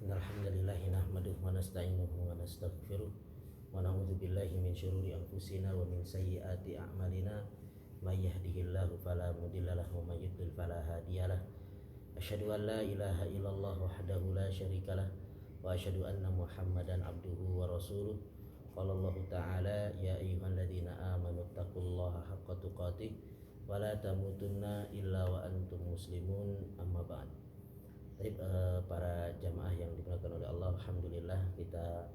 Innalhamdulillahi nahmaduhu wa nasta'inuhu wa nastaghfiruh wa na'udzu billahi min syururi anfusina wa min sayyiati a'malina may yahdihillahu fala mudilla lahu wa may yudlil fala hadiyalah. Asyhadu an la ilaha illallah wahdahu la syarikalah wa asyhadu anna Muhammadan abduhu wa rasuluh. Qala Allah ta'ala ya ayyuhalladzina amanu taqullaha haqqa tuqatih wa la tamutunna illa wa antum muslimun, amma ba'd. Baik, para jamaah yang dimuliakan oleh Allah, alhamdulillah kita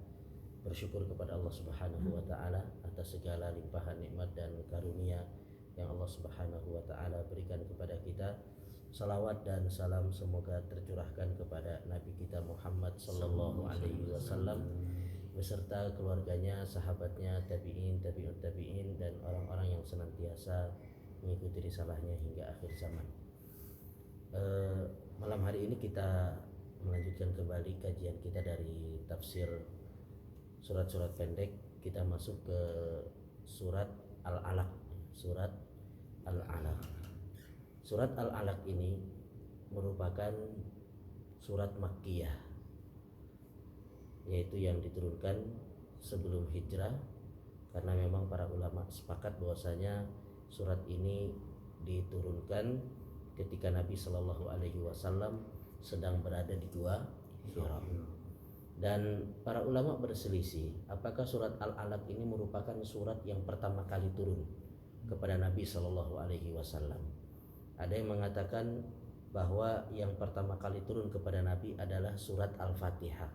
bersyukur kepada Allah Subhanahu wa taala atas segala limpahan nikmat dan karunia yang Allah Subhanahu wa taala berikan kepada kita. Salawat dan salam semoga tercurahkan kepada Nabi kita Muhammad sallallahu alaihi wasallam beserta keluarganya, sahabatnya, tabi'in, tabi'ut tabi'in, dan orang-orang yang senantiasa mengikuti risalahnya hingga akhir zaman. Malam hari ini kita melanjutkan kembali kajian kita dari tafsir surat-surat pendek. Kita masuk ke surat Al-Alaq. Surat Al-Alaq. Surat Al-Alaq ini merupakan surat Makkiyah, yaitu yang diturunkan sebelum hijrah, karena memang para ulama sepakat bahwasanya surat ini diturunkan ketika Nabi Shallallahu Alaihi Wasallam sedang berada di Gua Hira. Dan para ulama berselisih apakah surat Al-Alaq ini merupakan surat yang pertama kali turun kepada Nabi Shallallahu Alaihi Wasallam. Ada yang mengatakan bahwa yang pertama kali turun kepada Nabi adalah surat Al-Fatihah.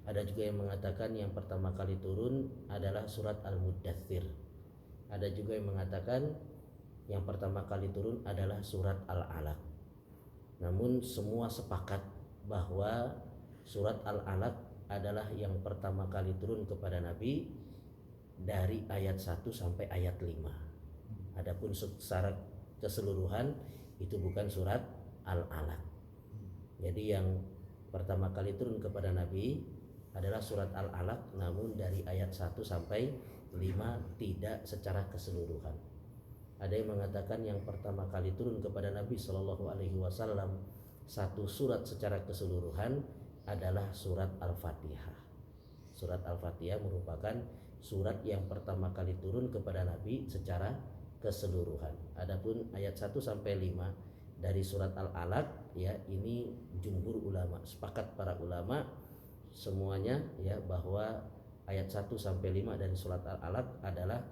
Ada juga yang mengatakan yang pertama kali turun adalah surat Al-Muddathir. Ada juga yang mengatakan yang pertama kali turun adalah surat Al-Alaq. Namun semua sepakat bahwa surat Al-Alaq adalah yang pertama kali turun kepada Nabi dari ayat 1 sampai ayat 5. Adapun secara keseluruhan itu bukan surat Al-Alaq. Jadi yang pertama kali turun kepada Nabi adalah surat Al-Alaq, namun dari ayat 1 sampai 5, tidak secara keseluruhan. Ada yang mengatakan yang pertama kali turun kepada Nabi Shallallahu Alaihi Wasallam satu surat secara keseluruhan adalah surat Al-Fatihah. Surat Al-Fatihah merupakan surat yang pertama kali turun kepada Nabi secara keseluruhan. Adapun ayat 1 sampai 5 dari surat Al-Alaq, ya, ini jumhur ulama, sepakat para ulama semuanya, ya, bahwa ayat 1 sampai 5 dari surat Al-Alaq adalah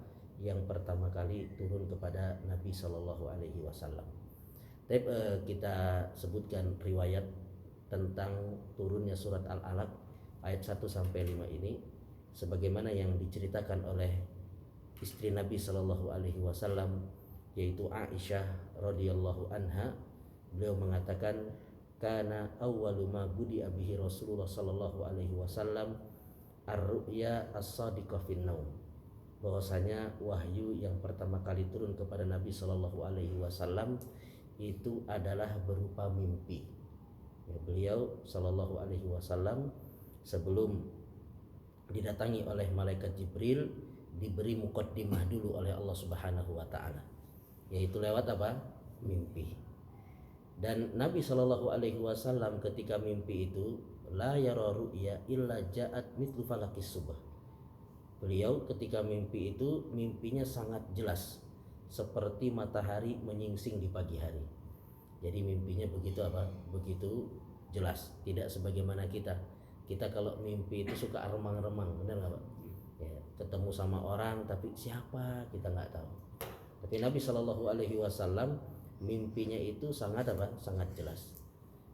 yang pertama kali turun kepada Nabi Shallallahu Alaihi Wasallam. Kita sebutkan riwayat tentang turunnya surat Al-Alaq ayat 1 sampai 5 ini, sebagaimana yang diceritakan oleh istri Nabi Shallallahu Alaihi Wasallam, yaitu Aisyah radhiyallahu anha. Beliau mengatakan, kana awwalu ma budi'a bihi Rasulullah Shallallahu Alaihi Wasallam ar-ru'ya as-sadiqah fin naum. Bahwasanya wahyu yang pertama kali turun kepada Nabi Shallallahu Alaihi Wasallam itu adalah berupa mimpi. Ya, beliau Shallallahu Alaihi Wasallam sebelum didatangi oleh malaikat Jibril diberi muqaddimah dulu oleh Allah Subhanahu Wa Taala, yaitu lewat apa? Mimpi. Dan Nabi Shallallahu Alaihi Wasallam ketika mimpi itu la yara ru'ya illa ja'at mithlu falakis subh. Beliau ketika mimpi itu mimpinya sangat jelas, seperti matahari menyingsing di pagi hari. Jadi mimpinya begitu apa? Begitu jelas, tidak sebagaimana kita. Kita kalau mimpi itu suka remang-remang, benar nggak Pak? Ya, ketemu sama orang tapi siapa kita nggak tahu. Tapi Nabi Shallallahu Alaihi Wasallam mimpinya itu sangat apa? Sangat jelas.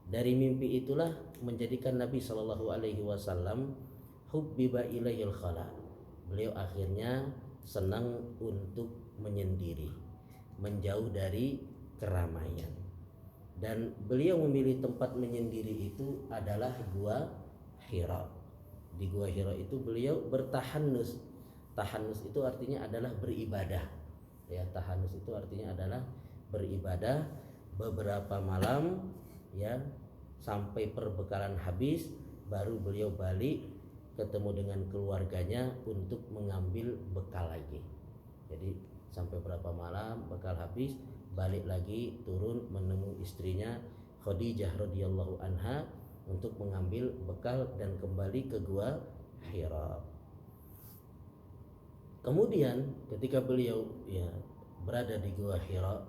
Dari mimpi itulah menjadikan Nabi Shallallahu Alaihi Wasallam hubbiba ilaihil khala. Beliau akhirnya senang untuk menyendiri, menjauh dari keramaian. Dan beliau memilih tempat menyendiri itu adalah Gua Hira. Di Gua Hira itu beliau bertahanus. Tahanus itu artinya adalah beribadah. Ya, tahanus itu artinya adalah beribadah beberapa malam, ya, sampai perbekalan habis, baru beliau balik ketemu dengan keluarganya untuk mengambil bekal lagi. Jadi sampai berapa malam bekal habis, balik lagi turun menemui istrinya Khadijah radhiyallahu anha untuk mengambil bekal dan kembali ke gua Hira. Kemudian ketika beliau berada di gua Hira,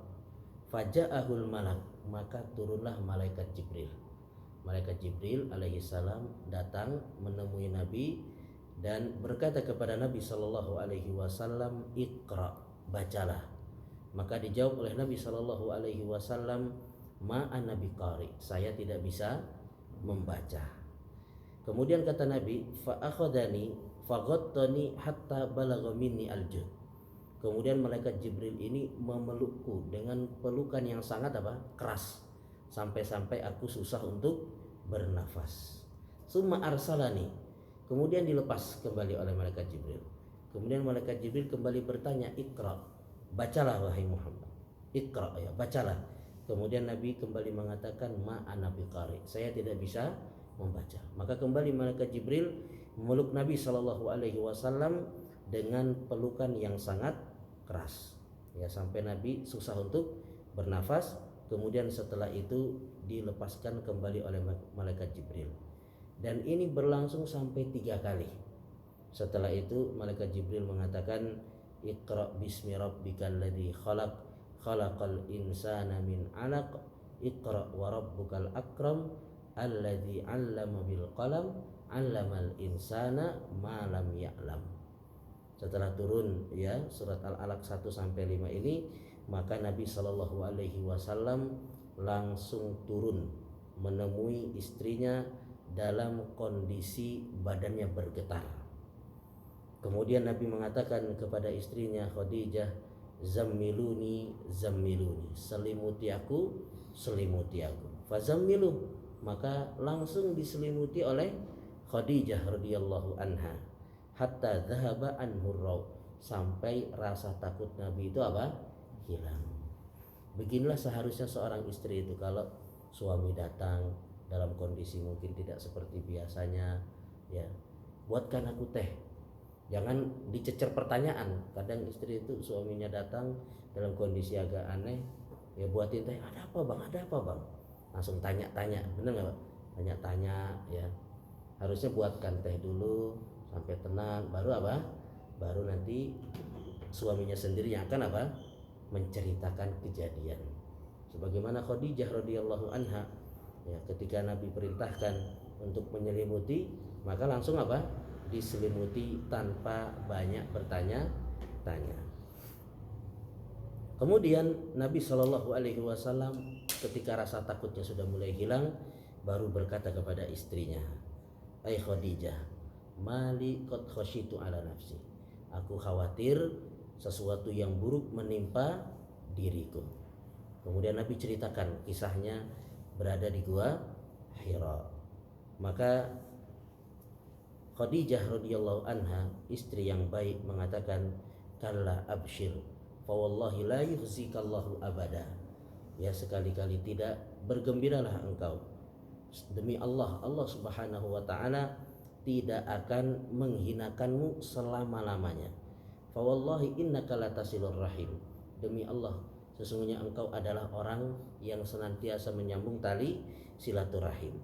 faja'ahul malak, maka turunlah malaikat Jibril. Malaikat Jibril alaihi salam datang menemui Nabi dan berkata kepada Nabi sallallahu alaihi wasallam, "Iqra, bacalah." Maka dijawab oleh Nabi sallallahu alaihi wasallam, "Ma ana biqari, saya tidak bisa membaca." Kemudian kata Nabi, "Fa akhadani faghattani hatta balagha minni aljud." Kemudian malaikat Jibril ini memelukku dengan pelukan yang sangat keras, sampai-sampai aku susah untuk bernafas. Summa arsalani, kemudian dilepas kembali oleh malaikat Jibril. Kemudian malaikat Jibril kembali bertanya, "Iqra, bacalah wahai Muhammad." Iqra, ya, bacalah. Kemudian Nabi kembali mengatakan, "Ma ana biqari, saya tidak bisa membaca." Maka kembali malaikat Jibril memeluk Nabi sallallahu alaihi wasallam dengan pelukan yang sangat keras, ya, sampai Nabi susah untuk bernafas. Kemudian setelah itu dilepaskan kembali oleh malaikat Jibril, dan ini berlangsung sampai 3 kali. Setelah itu malaikat Jibril mengatakan, "Iqra bismi rabbikal ladzi khalaq, khalaqal insana min 'alaq, Iqra wa rabbukal akram, alladzi 'allama bil qalam, 'allamal insana ma lam ya'lam." Setelah turun surat Al-Alaq 1 sampai 5 ini, maka Nabi Shallallahu alaihi wasallam langsung turun menemui istrinya dalam kondisi badannya bergetar. Kemudian Nabi mengatakan kepada istrinya Khadijah, "Zammiluni, zammiluni, selimuti aku, selimuti aku." Fazammilu, maka langsung diselimuti oleh Khadijah radhiyallahu anha, hatta dhahaba anhu raw, sampai rasa takut Nabi itu hilang. Beginilah seharusnya seorang istri itu kalau suami datang dalam kondisi mungkin tidak seperti biasanya, ya, buatkan aku teh. Jangan dicecer pertanyaan. Kadang istri itu suaminya datang dalam kondisi agak aneh, ya buatin teh, "Ada apa bang? Ada apa bang?" Langsung tanya-tanya, bener nggak, Pak? Tanya-tanya, ya. Harusnya buatkan teh dulu sampai tenang, baru nanti suaminya sendiri yang akan menceritakan kejadian. Sebagaimana Khadijah radhiyallahu anha, ya, ketika Nabi perintahkan untuk menyelimuti, maka langsung diselimuti tanpa banyak bertanya-tanya. Kemudian Nabi Shallallahu alaihi wasallam ketika rasa takutnya sudah mulai hilang, baru berkata kepada istrinya, "Ai Khadijah, mali qad khasyitu ala nafsi." Aku khawatir sesuatu yang buruk menimpa diriku. Kemudian Nabi ceritakan kisahnya berada di gua Hira. Maka Khadijah radhiyallahu anha, istri yang baik, mengatakan, "Kalla abshir, fa wallahi la yukhzikallahu abada." Ya, sekali-kali tidak, bergembiralah engkau. Demi Allah, Allah Subhanahu wa taala tidak akan menghinakanmu selama-lamanya. Fa wallahi innaka latasilur rahim. Demi Allah, sesungguhnya engkau adalah orang yang senantiasa menyambung tali silaturahim.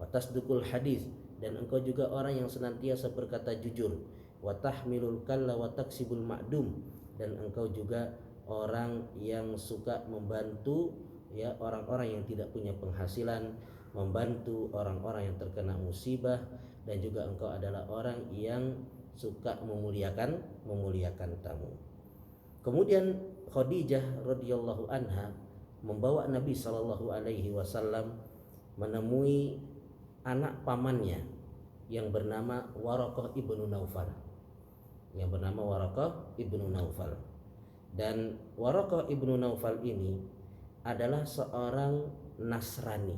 Wa tasdukul hadis, dan engkau juga orang yang senantiasa berkata jujur. Wa tahmilul kalla wa taksibul ma'dum, dan engkau juga orang yang suka membantu, ya, orang-orang yang tidak punya penghasilan, membantu orang-orang yang terkena musibah, dan juga engkau adalah orang yang suka memuliakan tamu. Kemudian Khadijah radhiyallahu anha membawa Nabi sallallahu alaihi wasallam menemui anak pamannya yang bernama Waraqah ibnu Naufal. Dan Waraqah ibnu Naufal ini adalah seorang Nasrani,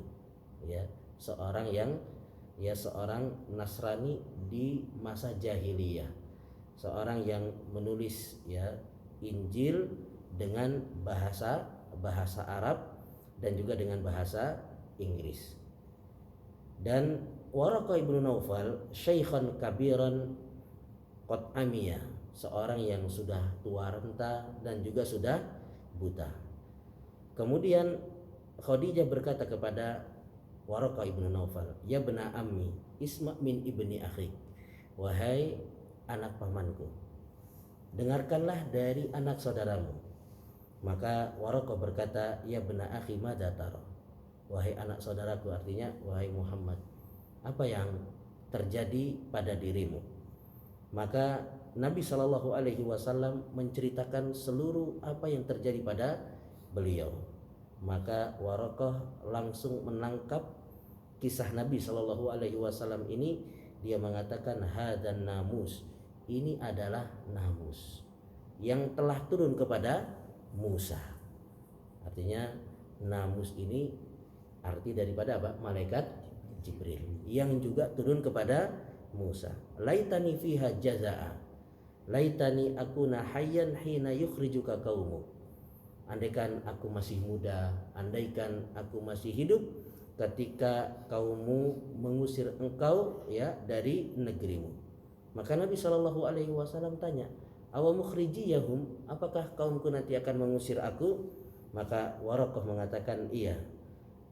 ya, seorang Nasrani di masa jahiliyah, seorang yang menulis, ya, Injil dengan bahasa Arab dan juga dengan bahasa Inggris. Dan Waraqah ibnu Naufal syaikhan kabiran qad amiya, seorang yang sudah tua renta dan juga sudah buta. Kemudian Khadijah berkata kepada Waraqah ibnu Naufal, ya bena ammi, isma min ibni akhi, wahai anak pamanku, dengarkanlah dari anak saudaramu. Maka Waraqah berkata, ya bena akhi madza tara, wahai anak saudaraku, artinya wahai Muhammad, apa yang terjadi pada dirimu? Maka Nabi Shallallahu Alaihi Wasallam menceritakan seluruh apa yang terjadi pada beliau. Maka Waraqah langsung menangkap kisah Nabi Shallallahu Alaihi Wasallam ini. Dia mengatakan, hadan namus, ini adalah namus yang telah turun kepada Musa. Artinya namus ini arti daripada apa? Malaikat Jibril yang juga turun kepada Musa. Laitani fiha jazaa, laitani akuna hayyan hina yukhrijuka qaumu. Andaikan aku masih muda, andaikan aku masih hidup ketika kaummu mengusir engkau ya dari negerimu. Maka Nabi Shallallahu Alaihi Wasallam tanya, awa mukhrijiyahum, apakah kaumku nanti akan mengusir aku? Maka Waraqah mengatakan, iya,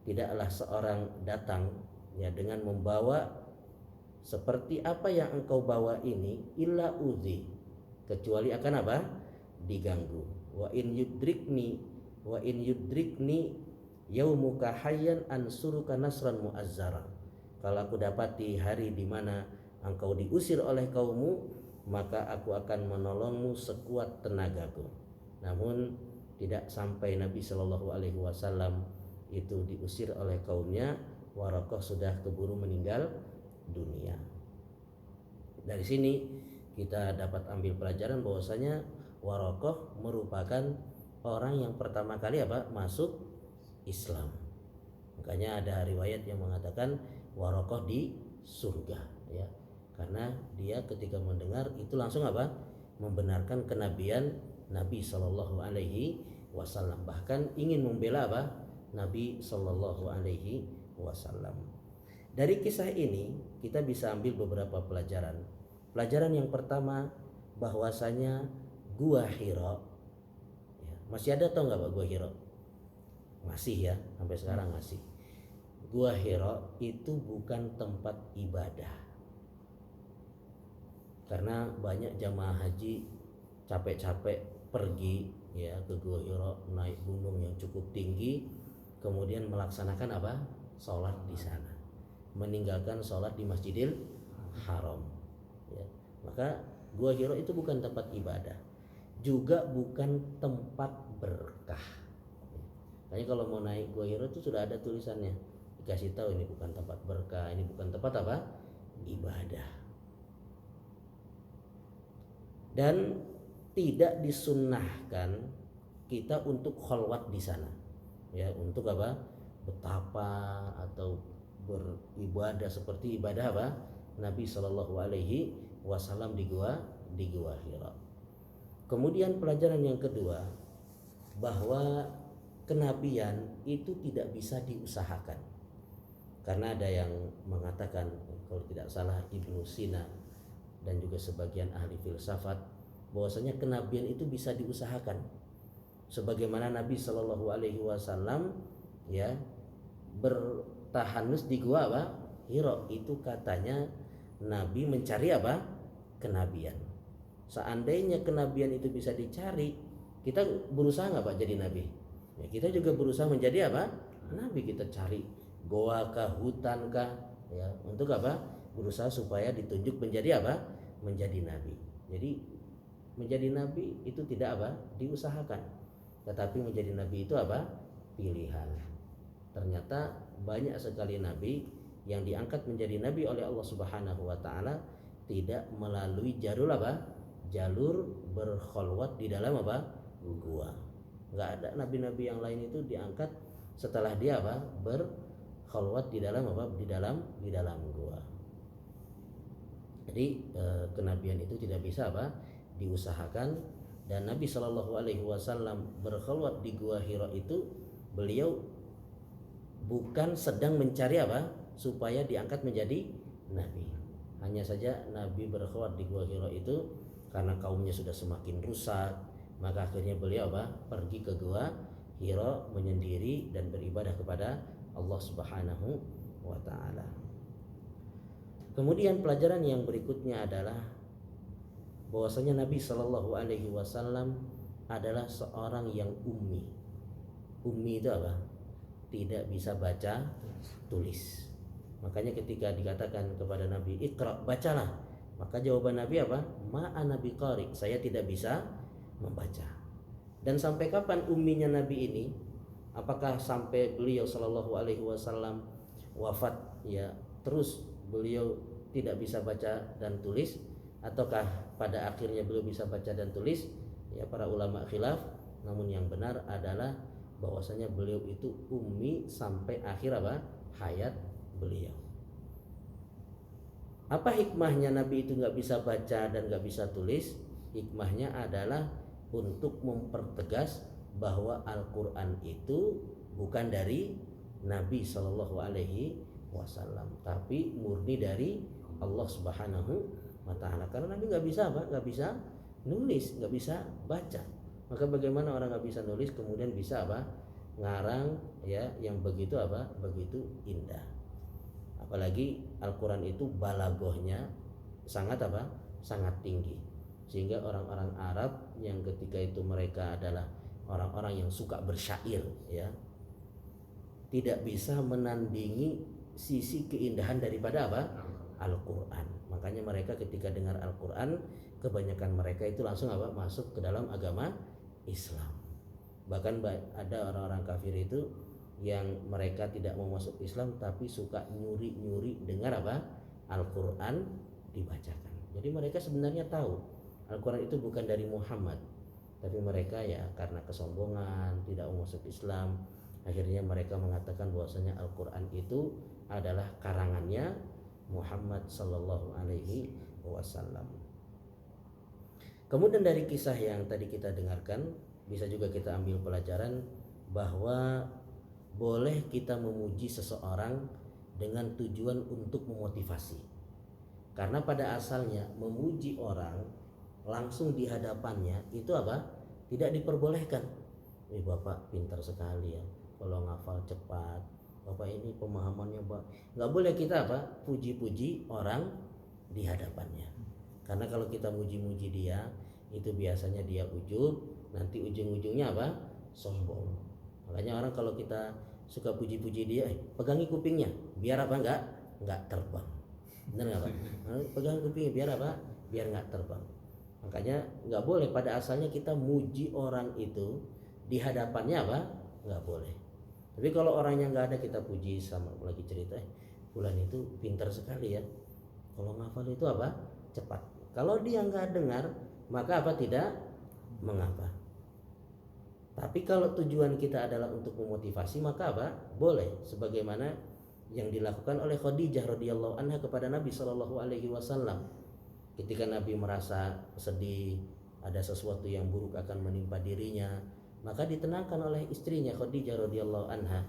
tidaklah seorang datang ya dengan membawa seperti apa yang engkau bawa ini, illa udzi, kecuali akan apa? Diganggu. Wa in yudrikni yaumuka hayyan ansuruka nasran muazzara. Kalau aku dapati hari di mana engkau diusir oleh kaummu, maka aku akan menolongmu sekuat tenagaku. Namun tidak sampai Nabi Shallallahu Alaihi Wasallam itu diusir oleh kaumnya, Waraqah sudah keburu meninggal dunia. Dari sini kita dapat ambil pelajaran bahwasanya Waraqah merupakan orang yang pertama kali masuk Islam. Makanya ada riwayat yang mengatakan Waraqah di surga ya. Karena dia ketika mendengar itu langsung membenarkan kenabian Nabi Shallallahu Alaihi Wasallam, bahkan ingin membela Nabi Shallallahu Alaihi Wasallam. Dari kisah ini kita bisa ambil beberapa pelajaran. Pelajaran yang pertama, bahwasanya Gua Hira ya, masih ada atau enggak Gua Hira? Masih ya, sampai sekarang masih. Gua Hira itu bukan tempat ibadah. Karena banyak jamaah haji capek-capek pergi ya ke Gua Hira, naik gunung yang cukup tinggi, kemudian melaksanakan sholat di sana, meninggalkan sholat di Masjidil Haram ya. Maka Gua Hira itu bukan tempat ibadah, juga bukan tempat berkah. Makanya kalau mau naik Gua Hira itu sudah ada tulisannya, dikasih tahu ini bukan tempat berkah, ini bukan tempat ibadah. Dan tidak disunnahkan kita untuk khalwat di sana ya, untuk betapa atau beribadah seperti ibadah Nabi Shallallahu Alaihi Wasallam di Gua Hira. Kemudian pelajaran yang kedua, bahwa kenabian itu tidak bisa diusahakan. Karena ada yang mengatakan, kalau tidak salah Ibnu Sina dan juga sebagian ahli filsafat, bahwasanya kenabian itu bisa diusahakan. Sebagaimana Nabi Shallallahu Alaihi Wasallam ya bertahanus di Gua Hira, itu katanya Nabi mencari kenabian. Seandainya kenabian itu bisa dicari, kita berusaha nggak jadi nabi? Ya, kita juga berusaha menjadi nabi. Kita cari goa kah, hutan kah, ya, untuk berusaha supaya ditunjuk menjadi menjadi nabi. Jadi menjadi nabi itu tidak diusahakan, tetapi menjadi nabi itu pilihan. Ternyata banyak sekali nabi yang diangkat menjadi nabi oleh Allah Subhanahu wa taala tidak melalui jalur berkholwat di dalam gua. Enggak ada nabi-nabi yang lain itu diangkat setelah dia berkholwat di dalam di dalam gua. Jadi kenabian itu tidak bisa diusahakan. Dan Nabi Shallallahu Alaihi Wasallam berkholwat di Gua Hira itu, beliau bukan sedang mencari supaya diangkat menjadi nabi. Hanya saja Nabi berkholwat di Gua Hira itu karena kaumnya sudah semakin rusak, maka akhirnya beliau pergi ke Gua Hira menyendiri dan beribadah kepada Allah Subhanahu wa taala. Kemudian pelajaran yang berikutnya adalah bahwasanya Nabi Shallallahu alaihi wasallam adalah seorang yang ummi. Ummi itu apa? Tidak bisa baca tulis. Makanya ketika dikatakan kepada Nabi, "Iqra, bacalah." Maka jawaban Nabi apa? Ma ana biqari, saya tidak bisa membaca. Dan sampai kapan umminya Nabi ini? Apakah sampai beliau Shallallahu alaihi wasallam wafat ya terus beliau tidak bisa baca dan tulis, ataukah pada akhirnya beliau bisa baca dan tulis? Ya, para ulama khilaf. Namun yang benar adalah bahwasanya beliau itu ummi sampai akhir apa? Hayat beliau. Apa hikmahnya Nabi itu nggak bisa baca dan nggak bisa tulis? Hikmahnya adalah untuk mempertegas bahwa Al-Quran itu bukan dari Nabi Shallallahu alaihi wasallam, tapi murni dari Allah Subhanahu wa taala. Karena Nabi nggak bisa apa? Nggak bisa nulis, nggak bisa baca. Maka bagaimana orang nggak bisa nulis kemudian bisa apa? Ngarang ya yang begitu apa? Begitu indah. Apalagi Al-Quran itu balagohnya sangat apa? Sangat tinggi. Sehingga orang-orang Arab yang ketika itu mereka adalah orang-orang yang suka bersyair ya, tidak bisa menandingi sisi keindahan daripada apa? Al-Quran. Makanya mereka ketika dengar Al-Quran, kebanyakan mereka itu langsung apa? Masuk ke dalam agama Islam. Bahkan ada orang-orang kafir itu yang mereka tidak mau masuk Islam tapi suka nyuri-nyuri dengar apa? Al-Quran dibacakan. Jadi mereka sebenarnya tahu Al-Quran itu bukan dari Muhammad, tapi mereka ya karena kesombongan tidak mau masuk Islam, akhirnya mereka mengatakan bahwasanya Al-Quran itu adalah karangannya Muhammad Sallallahu Alaihi Wasallam. Kemudian dari kisah yang tadi kita dengarkan bisa juga kita ambil pelajaran bahwa boleh kita memuji seseorang dengan tujuan untuk memotivasi. Karena pada asalnya memuji orang langsung di hadapannya itu apa? Tidak diperbolehkan. Bapak pintar sekali ya, kalau ngafal cepat. Bapak ini pemahamannya nggak boleh kita apa? Puji-puji orang di hadapannya. Karena kalau kita muji-muji dia, itu biasanya dia ujub, nanti ujung-ujungnya apa? Sombong. Makanya orang kalau kita suka puji-puji dia, pegangi kupingnya, biar apa? Nggak terbang. Benar nggak Pak? Pegangi kupingnya biar apa? Biar nggak terbang. Makanya nggak boleh pada asalnya kita muji orang itu di hadapannya apa? Nggak boleh. Tapi kalau orangnya nggak ada kita puji, sama lagi cerita, fulan itu pintar sekali ya. Kalau ngafal itu apa? Cepat. Kalau dia nggak dengar, maka apa? Tidak mengapa. Tapi kalau tujuan kita adalah untuk memotivasi, maka apa? Boleh. Sebagaimana yang dilakukan oleh Khadijah radhiyallahu anha kepada Nabi Shallallahu alaihi wasallam. Ketika Nabi merasa sedih, ada sesuatu yang buruk akan menimpa dirinya, maka ditenangkan oleh istrinya Khadijah radhiyallahu anha.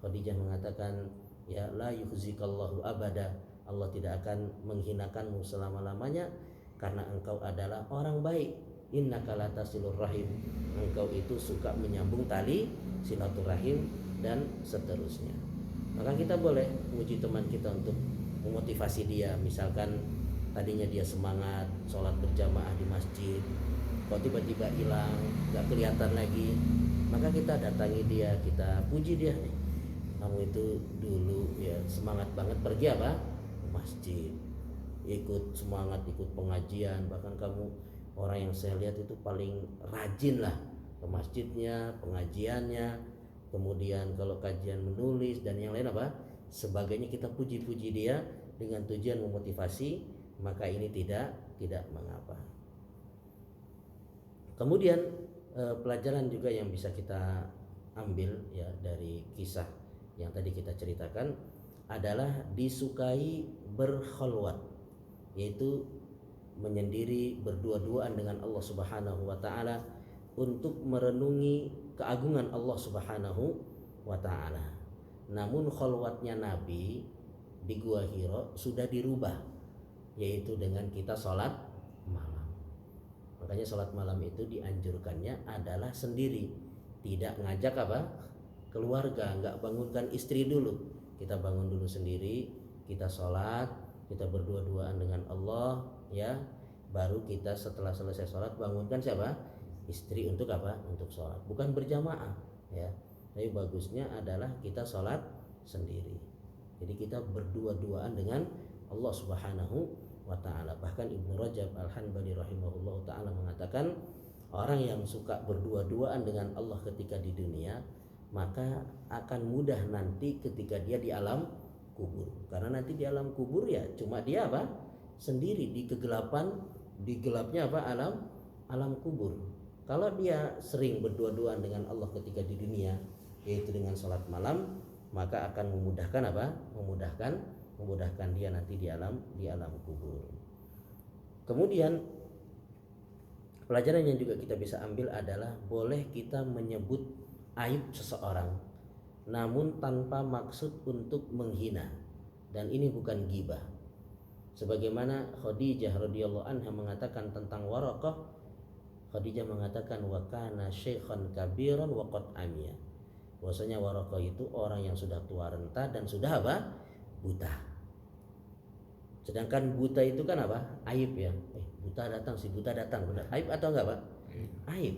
Khadijah mengatakan, ya la yukhzikallahu abada, Allah tidak akan menghinakanmu selama-lamanya karena engkau adalah orang baik. Innaka latasilur rahim, engkau itu suka menyambung tali silaturahim dan seterusnya. Maka kita boleh memuji teman kita untuk memotivasi dia. Misalkan tadinya dia semangat sholat berjamaah di masjid, kok tiba-tiba hilang, gak kelihatan lagi, maka kita datangi dia, kita puji dia. Kamu itu dulu ya semangat banget pergi apa? Ke masjid, ikut semangat, ikut pengajian, bahkan kamu orang yang saya lihat itu paling rajin lah ke masjidnya, pengajiannya, kemudian kalau kajian menulis dan yang lain apa sebagainya, kita puji-puji dia dengan tujuan memotivasi, maka ini tidak mengapa. Kemudian pelajaran juga yang bisa kita ambil ya dari kisah yang tadi kita ceritakan adalah disukai berkhalwat, yaitu menyendiri berdua-duaan dengan Allah Subhanahu wa taala untuk merenungi keagungan Allah Subhanahu wa taala. Namun khalwatnya Nabi di Gua Hira sudah dirubah, yaitu dengan kita sholat malam. Makanya sholat malam itu dianjurkannya adalah sendiri, tidak ngajak apa? Keluarga, nggak bangunkan istri dulu. Kita bangun dulu sendiri, kita sholat, kita berdua-duaan dengan Allah, ya. Baru kita setelah selesai sholat bangunkan siapa? Istri untuk apa? Untuk sholat. Bukan berjamaah, ya. Tapi bagusnya adalah kita sholat sendiri. Jadi kita berdua-duaan dengan Allah Subhanahu wa taala. Bahkan Ibnu Rajab Al-Hanbali rahimahullah taala mengatakan, orang yang suka berdua-duaan dengan Allah ketika di dunia, maka akan mudah nanti ketika dia di alam kubur. Karena nanti di alam kubur ya cuma dia apa? Sendiri di kegelapan, di gelapnya apa? Alam kubur. Kalau dia sering berdua-duaan dengan Allah ketika di dunia, yaitu dengan salat malam, maka akan memudahkan apa? Memudahkan dia nanti di alam kubur. Kemudian pelajaran yang juga kita bisa ambil adalah boleh kita menyebut aib seseorang namun tanpa maksud untuk menghina, dan ini bukan ghibah. Sebagaimana Khadijah radhiyallahu anha mengatakan tentang Waraqah, Khadijah mengatakan wa kana syaikhan kabiran wa qad amiya. Bahwasanya Waraqah itu orang yang sudah tua renta dan sudah apa? Buta. Sedangkan buta itu kan apa? Aib ya. Buta datang, si buta datang, benar. Aib atau enggak, Pak? Aib.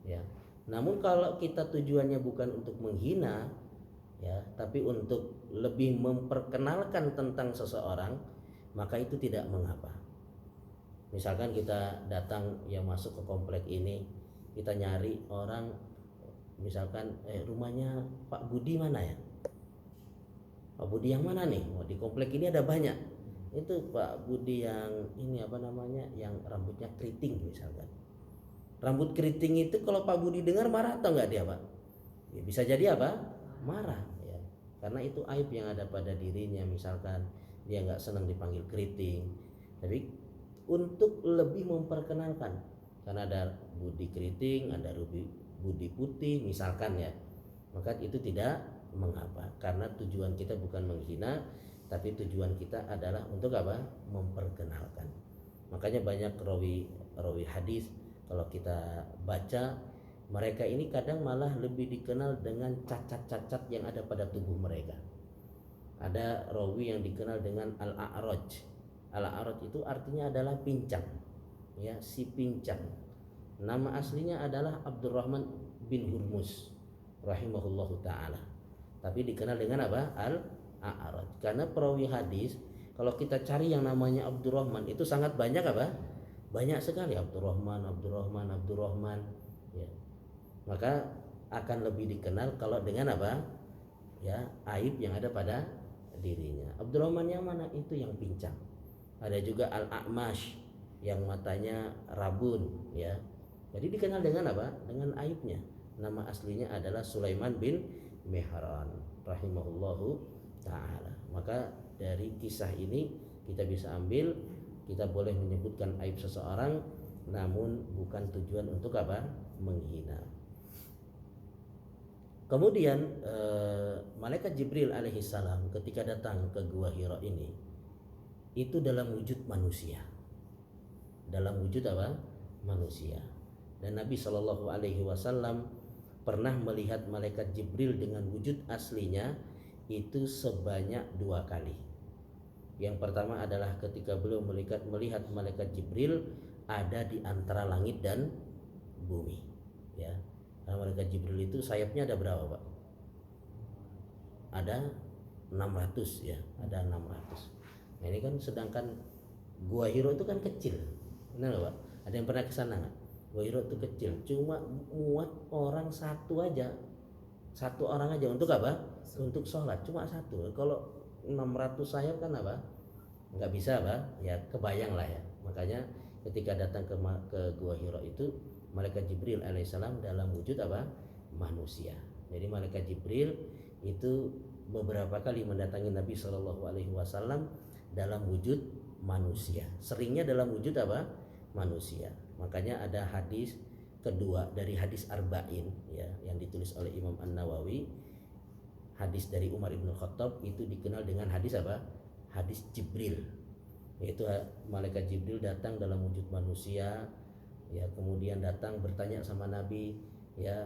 Ya. Namun kalau kita tujuannya bukan untuk menghina, ya, tapi untuk lebih memperkenalkan tentang seseorang, maka itu tidak mengapa. Misalkan kita datang yang masuk ke komplek ini, kita nyari orang, misalkan rumahnya Pak Budi mana ya? Pak Budi yang mana nih? Oh, di komplek ini ada banyak. Itu Pak Budi yang ini apa namanya? Yang rambutnya keriting misalkan. Rambut keriting itu kalau Pak Budi dengar marah atau enggak dia, Pak? Ya, bisa jadi apa? Marah ya. Karena itu aib yang ada pada dirinya, misalkan dia enggak senang dipanggil keriting. Tapi untuk lebih memperkenalkan, karena ada Budi keriting, ada Budi putih misalkan ya, maka itu tidak mengapa, karena tujuan kita bukan menghina, tapi tujuan kita adalah untuk apa? Memperkenalkan. Makanya banyak rawi hadis kalau kita baca, mereka ini kadang malah lebih dikenal dengan cacat-cacat yang ada pada tubuh mereka. Ada rawi yang dikenal dengan al-a'raj. Al-a'raj itu artinya adalah pincang, ya, si pincang. Nama aslinya adalah Abdurrahman bin Hurmuz rahimahullahu taala. Tapi dikenal dengan apa? Al-a'raj. Karena perawi hadis kalau kita cari yang namanya Abdurrahman itu sangat banyak apa? Banyak sekali Abdurrahman ya. Maka akan lebih dikenal kalau dengan apa? Ya, aib yang ada pada dirinya. Abdurrahman yang mana? Itu yang pincang. Ada juga Al-A'mash yang matanya rabun ya. Jadi dikenal dengan apa? Dengan aibnya. Nama aslinya adalah Sulaiman bin Mihran rahimahullahu taala. Maka dari kisah ini kita bisa ambil, kita boleh menyebutkan aib seseorang namun bukan tujuan untuk apa? Menghina. Kemudian malaikat Jibril alaihissalam ketika datang ke Gua Hira ini itu dalam wujud manusia. Dalam wujud apa? Manusia. Dan Nabi Shallallahu alaihi wasallam pernah melihat malaikat Jibril dengan wujud aslinya itu sebanyak 2 kali. Yang pertama adalah ketika beliau melihat malaikat Jibril ada di antara langit dan bumi, ya. Nah, malaikat Jibril itu sayapnya ada berapa, Pak? Ada 600 ya, ada 600. Nah, ini kan sedangkan Gua Hira itu kan kecil. Benar, Pak? Ada yang pernah ke sana enggak? Gua Hira itu kecil, cuma muat orang satu aja. Satu orang aja untuk apa? Untuk sholat, cuma satu. Kalau 600 sayap kan apa? Nggak bisa, Pak. Ya kebayang lah ya. Makanya ketika datang ke Gua Hira itu malaikat Jibril alaihissalam dalam wujud apa? Manusia. Jadi malaikat Jibril itu beberapa kali mendatangi Nabi Shallallahu alaihi wasallam dalam wujud manusia. Seringnya dalam wujud apa? Manusia. Makanya ada hadis kedua dari hadis Arba'in ya, yang ditulis oleh Imam An-Nawawi. Hadis dari Umar bin Khattab itu dikenal dengan hadis apa? Hadis Jibril. Yaitu malaikat Jibril datang dalam wujud manusia, ya, kemudian datang bertanya sama Nabi, ya,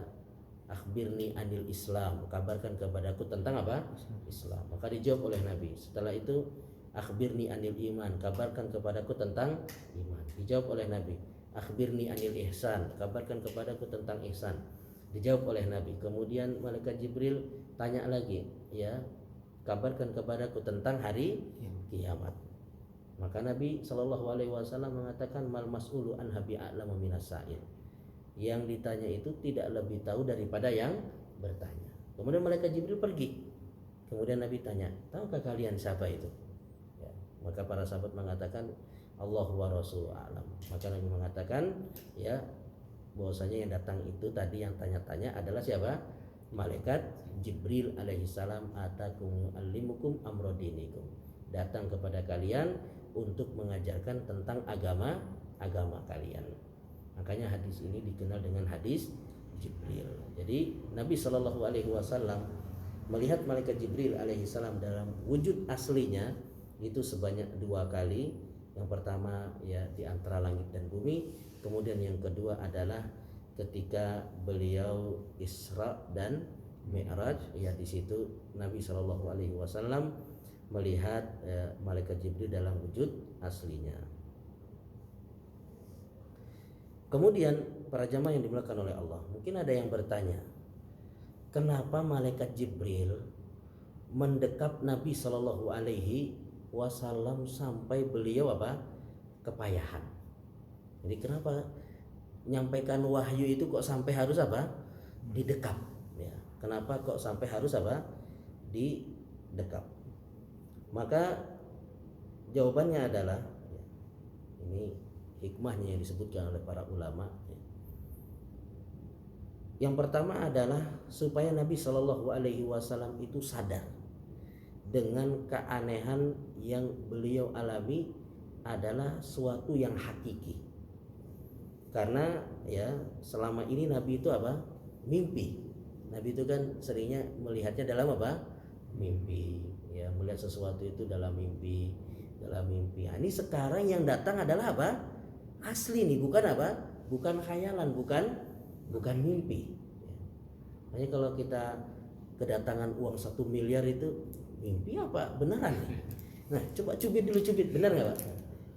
akhbirni anil Islam, kabarkan kepadaku tentang apa? Islam. Maka dijawab oleh Nabi. Setelah itu akhbirni anil iman, kabarkan kepadaku tentang iman. Dijawab oleh Nabi. Akhbirni anil ihsan, kabarkan kepadaku tentang ihsan. Dijawab oleh Nabi. Kemudian malaikat Jibril tanya lagi, ya, kabarkan kepadaku tentang hari kiamat. Maka Nabi Shallallahu Alaihi Wasallam mengatakan mal mas'ulu an habi a'lamu minas sa'il. Yang ditanya itu tidak lebih tahu daripada yang bertanya. Kemudian malaikat Jibril pergi. Kemudian Nabi tanya, tahukah kalian siapa itu? Ya, maka para sahabat mengatakan Allah wa Rasul a'lam. Maka Nabi mengatakan, ya, bahwasanya yang datang itu tadi yang tanya-tanya adalah siapa? Malaikat Jibril alaihissalam, atakum alimukum amrodinikum, datang kepada kalian untuk mengajarkan tentang agama kalian. Makanya hadis ini dikenal dengan hadis Jibril. Jadi Nabi Shallallahu Alaihi Wasallam melihat malaikat Jibril alaihissalam dalam wujud aslinya itu sebanyak 2 kali. Yang pertama ya di antara langit dan bumi. Kemudian yang kedua adalah ketika beliau Isra dan Mi'raj. Ya di situ Nabi Shallallahu Alaihi Wasallam melihat malaikat Jibril dalam wujud aslinya. Kemudian para jamaah yang dimuliakan oleh Allah, mungkin ada yang bertanya, kenapa malaikat Jibril mendekap Nabi Shallallahu Alaihi Wasallam sampai beliau apa? Kepayahan. Jadi kenapa menyampaikan wahyu itu kok sampai harus apa? Didekap. Ya. Kenapa kok sampai harus apa? Didekap. Maka jawabannya adalah ini hikmahnya yang disebutkan oleh para ulama. Yang pertama adalah supaya Nabi Shallallahu Alaihi Wasallam itu sadar dengan keanehan yang beliau alami adalah suatu yang hakiki. Karena ya selama ini Nabi itu apa? Mimpi. Nabi itu kan seringnya melihatnya dalam apa? Mimpi. Ya, melihat sesuatu itu dalam mimpi. Nah, ini sekarang yang datang adalah apa? Asli nih, bukan apa? Bukan khayalan, bukan mimpi. Makanya kalau kita kedatangan uang 1 miliar itu mimpi apa beneran nih? Nah, coba cubit dulu, benar nggak Pak?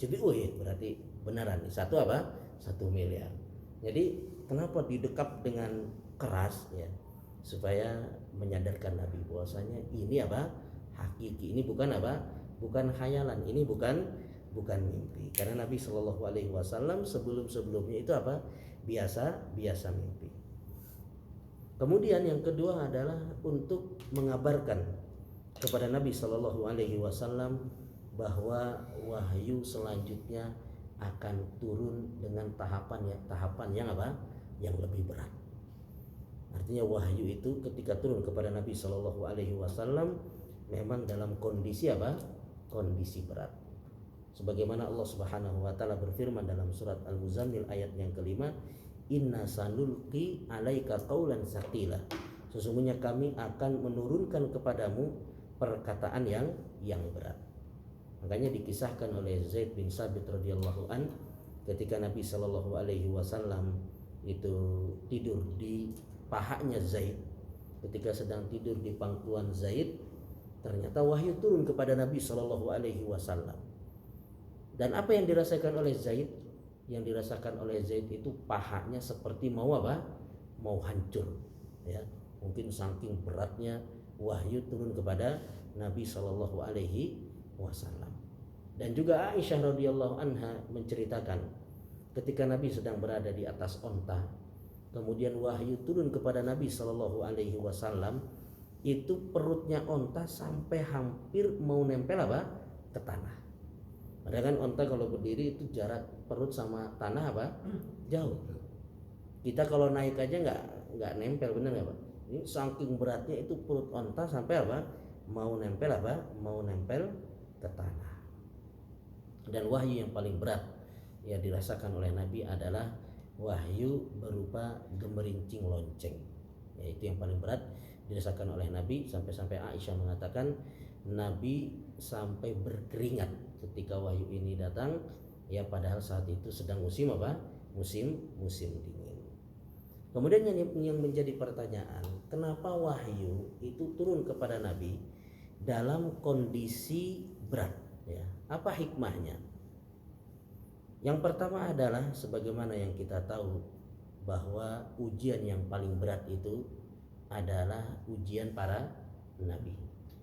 Cubit, iya berarti beneran nih. 1 miliar. Jadi kenapa didekap dengan keras ya? Supaya menyadarkan Nabi bahwasanya ini apa? Hakiki. Ini bukan apa? Bukan khayalan. Ini bukan mimpi. Karena Nabi Shallallahu Alaihi Wasallam sebelumnya itu apa? Biasa mimpi. Kemudian yang kedua adalah untuk mengabarkan kepada Nabi Shallallahu Alaihi Wasallam bahwa wahyu selanjutnya akan turun dengan tahapan yang apa? Yang lebih berat. Artinya wahyu itu ketika turun kepada Nabi Shallallahu Alaihi Wasallam memang dalam kondisi apa? Kondisi berat. Sebagaimana Allah Subhanahu wa taala berfirman dalam surat Al-Muzammil ayat yang kelima, inna sanulqi alaika qaulan tsaqila. Sesungguhnya kami akan menurunkan kepadamu perkataan yang berat. Makanya dikisahkan oleh Zaid bin Sabit radhiyallahu an ketika Nabi Shallallahu Alaihi Wasallam itu tidur di pahanya Zaid. Ketika sedang tidur di pangkuan Zaid, ternyata wahyu turun kepada Nabi Shallallahu Alaihi Wasallam. Dan apa yang dirasakan oleh Zaid? Yang dirasakan oleh Zaid itu pahanya seperti mau apa? Mau hancur. Ya, mungkin saking beratnya wahyu turun kepada Nabi Shallallahu Alaihi Wasallam. Dan juga Aisyah radhiyallahu anha menceritakan ketika Nabi sedang berada di atas onta, kemudian wahyu turun kepada Nabi Shallallahu Alaihi Wasallam, itu perutnya onta sampai hampir mau nempel apa? Ke tanah. Padahal kan onta kalau berdiri itu jarak perut sama tanah apa? Jauh. Kita kalau naik aja nggak nempel, benar nggak Pak? Ini saking beratnya itu perut onta sampai apa? Mau nempel apa? Mau nempel ke tanah. Dan wahyu yang paling berat yang dirasakan oleh Nabi adalah wahyu berupa gemerincing lonceng. Yaitu yang paling berat dirasakan oleh Nabi, sampai Aisyah mengatakan Nabi sampai berkeringat ketika wahyu ini datang, ya padahal saat itu sedang musim apa? Musim dingin. Kemudian yang menjadi pertanyaan, kenapa wahyu itu turun kepada Nabi dalam kondisi berat? Ya, apa hikmahnya? Yang pertama adalah sebagaimana yang kita tahu bahwa ujian yang paling berat itu adalah ujian para nabi.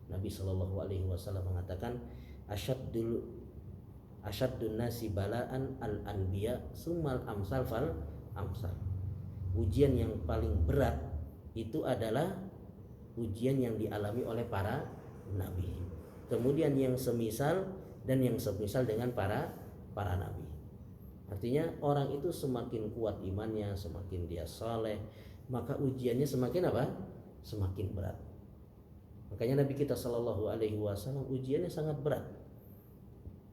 Nabi Shallallahu Alaihi Wasallam mengatakan asyadun nasi balaan al anbiya summal amsal fal amsal. Ujian yang paling berat itu adalah ujian yang dialami oleh para nabi. Kemudian yang semisal dan yang semisal dengan para nabi. Artinya orang itu semakin kuat imannya, semakin dia saleh, maka ujiannya semakin apa? Semakin berat. Makanya Nabi kita Shallallahu Alaihi Wasallam ujiannya sangat berat.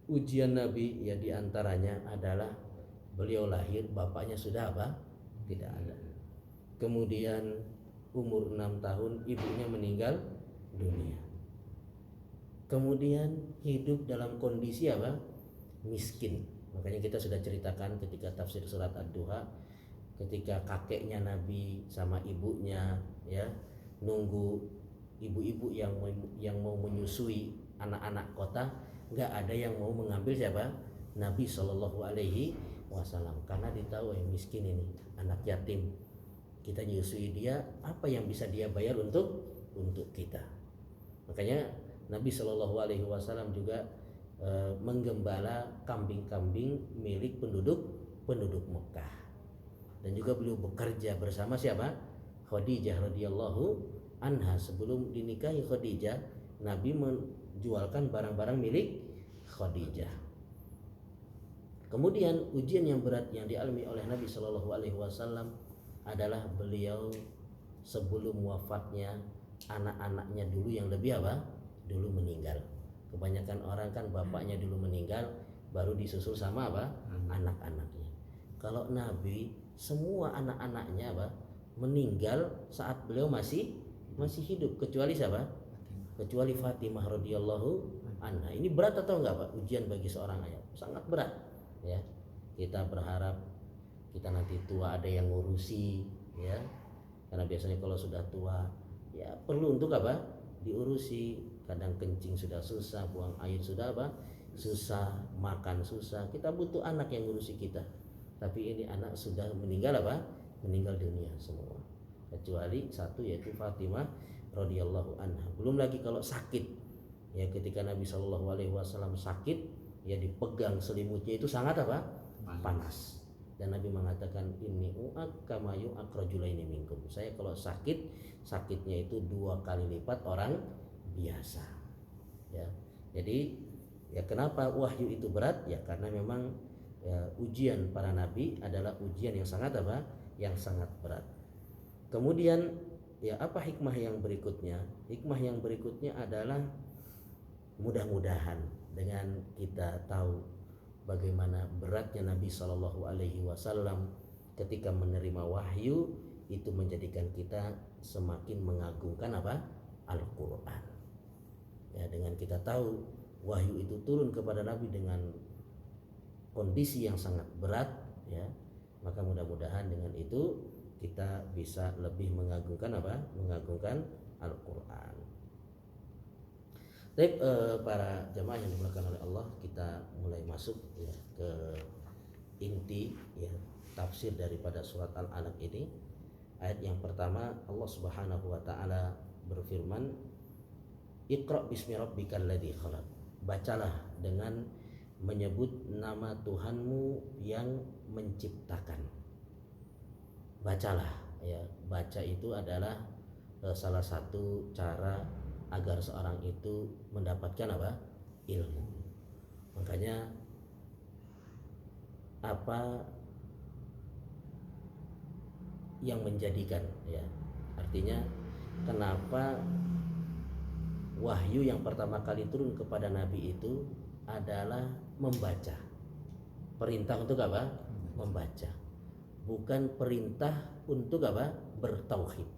Ujian Nabi ya diantaranya adalah beliau lahir, bapaknya sudah apa? Tidak ada. Kemudian umur 6 tahun ibunya meninggal dunia. Kemudian hidup dalam kondisi apa? Miskin. Makanya kita sudah ceritakan ketika tafsir surat Ad-Duha, ketika kakeknya Nabi sama ibunya ya nunggu ibu-ibu yang mau menyusui anak-anak kota, nggak ada yang mau mengambil siapa? Nabi Shallallahu Alaihi Wasallam, karena ditahu yang miskin ini anak yatim, kita nyusui dia, apa yang bisa dia bayar untuk kita? Makanya Nabi Shallallahu Alaihi Wasallam juga menggembala kambing-kambing milik penduduk Mekah, dan juga beliau bekerja bersama siapa? Khadijah radhiyallahu anha. Sebelum dinikahi Khadijah, Nabi menjualkan barang-barang milik Khadijah. Kemudian ujian yang berat yang dialami oleh Nabi Shallallahu Alaihi Wasallam adalah beliau sebelum wafatnya anak-anaknya dulu yang lebih apa? Dulu meninggal. Kebanyakan orang kan bapaknya dulu meninggal, baru disusul sama apa? Anak-anaknya. Kalau Nabi semua anak-anaknya apa? Meninggal saat beliau masih hidup, kecuali siapa? Kecuali Fatimah radhiyallahu anha. Ini berat atau enggak Pak? Ujian bagi seorang ayah sangat berat. Ya, kita berharap kita nanti tua ada yang ngurusi, ya. Karena biasanya kalau sudah tua, ya perlu untuk apa? Diurusi. Kadang kencing sudah susah, buang air sudah apa? Susah, makan susah. Kita butuh anak yang ngurusi kita. Tapi ini anak sudah meninggal apa? Meninggal dunia semua. Kecuali satu yaitu Fatimah radhiyallahu anha. Belum lagi kalau sakit. Ya ketika Nabi Shallallahu Alaihi Wasallam sakit, ya dipegang selimutnya itu sangat apa? Panas. Dan Nabi mengatakan ini kama yu'ak rajulaini minkum. Saya kalau sakitnya itu 2 kali lipat orang biasa. Ya. Jadi ya kenapa wahyu itu berat? Ya karena memang ya, ujian para nabi adalah ujian yang sangat apa? Yang sangat berat. Kemudian ya apa hikmah yang berikutnya? Hikmah yang berikutnya adalah mudah-mudahan dengan kita tahu bagaimana beratnya Nabi Shallallahu Alaihi Wasallam ketika menerima wahyu, itu menjadikan kita semakin mengagungkan apa? Al-Quran. Ya, dengan kita tahu wahyu itu turun kepada Nabi dengan kondisi yang sangat berat, ya, maka mudah-mudahan dengan itu kita bisa lebih mengagungkan apa? Mengagungkan Al-Quran. Baik, para jamaah yang dimuliakan oleh Allah, kita mulai masuk ya ke inti ya tafsir daripada surat Al-Alaq ini. Ayat yang pertama, Allah Subhanahu wa taala berfirman, Iqra bismi rabbikal ladzi khalaq. Bacalah dengan menyebut nama Tuhanmu yang menciptakan. Bacalah ya. Baca itu adalah salah satu cara agar seorang itu mendapatkan apa? Ilmu. Makanya apa yang menjadikan ya. Artinya kenapa wahyu yang pertama kali turun kepada Nabi itu adalah membaca. Perintah untuk apa? Membaca. Bukan perintah untuk apa? Bertauhid.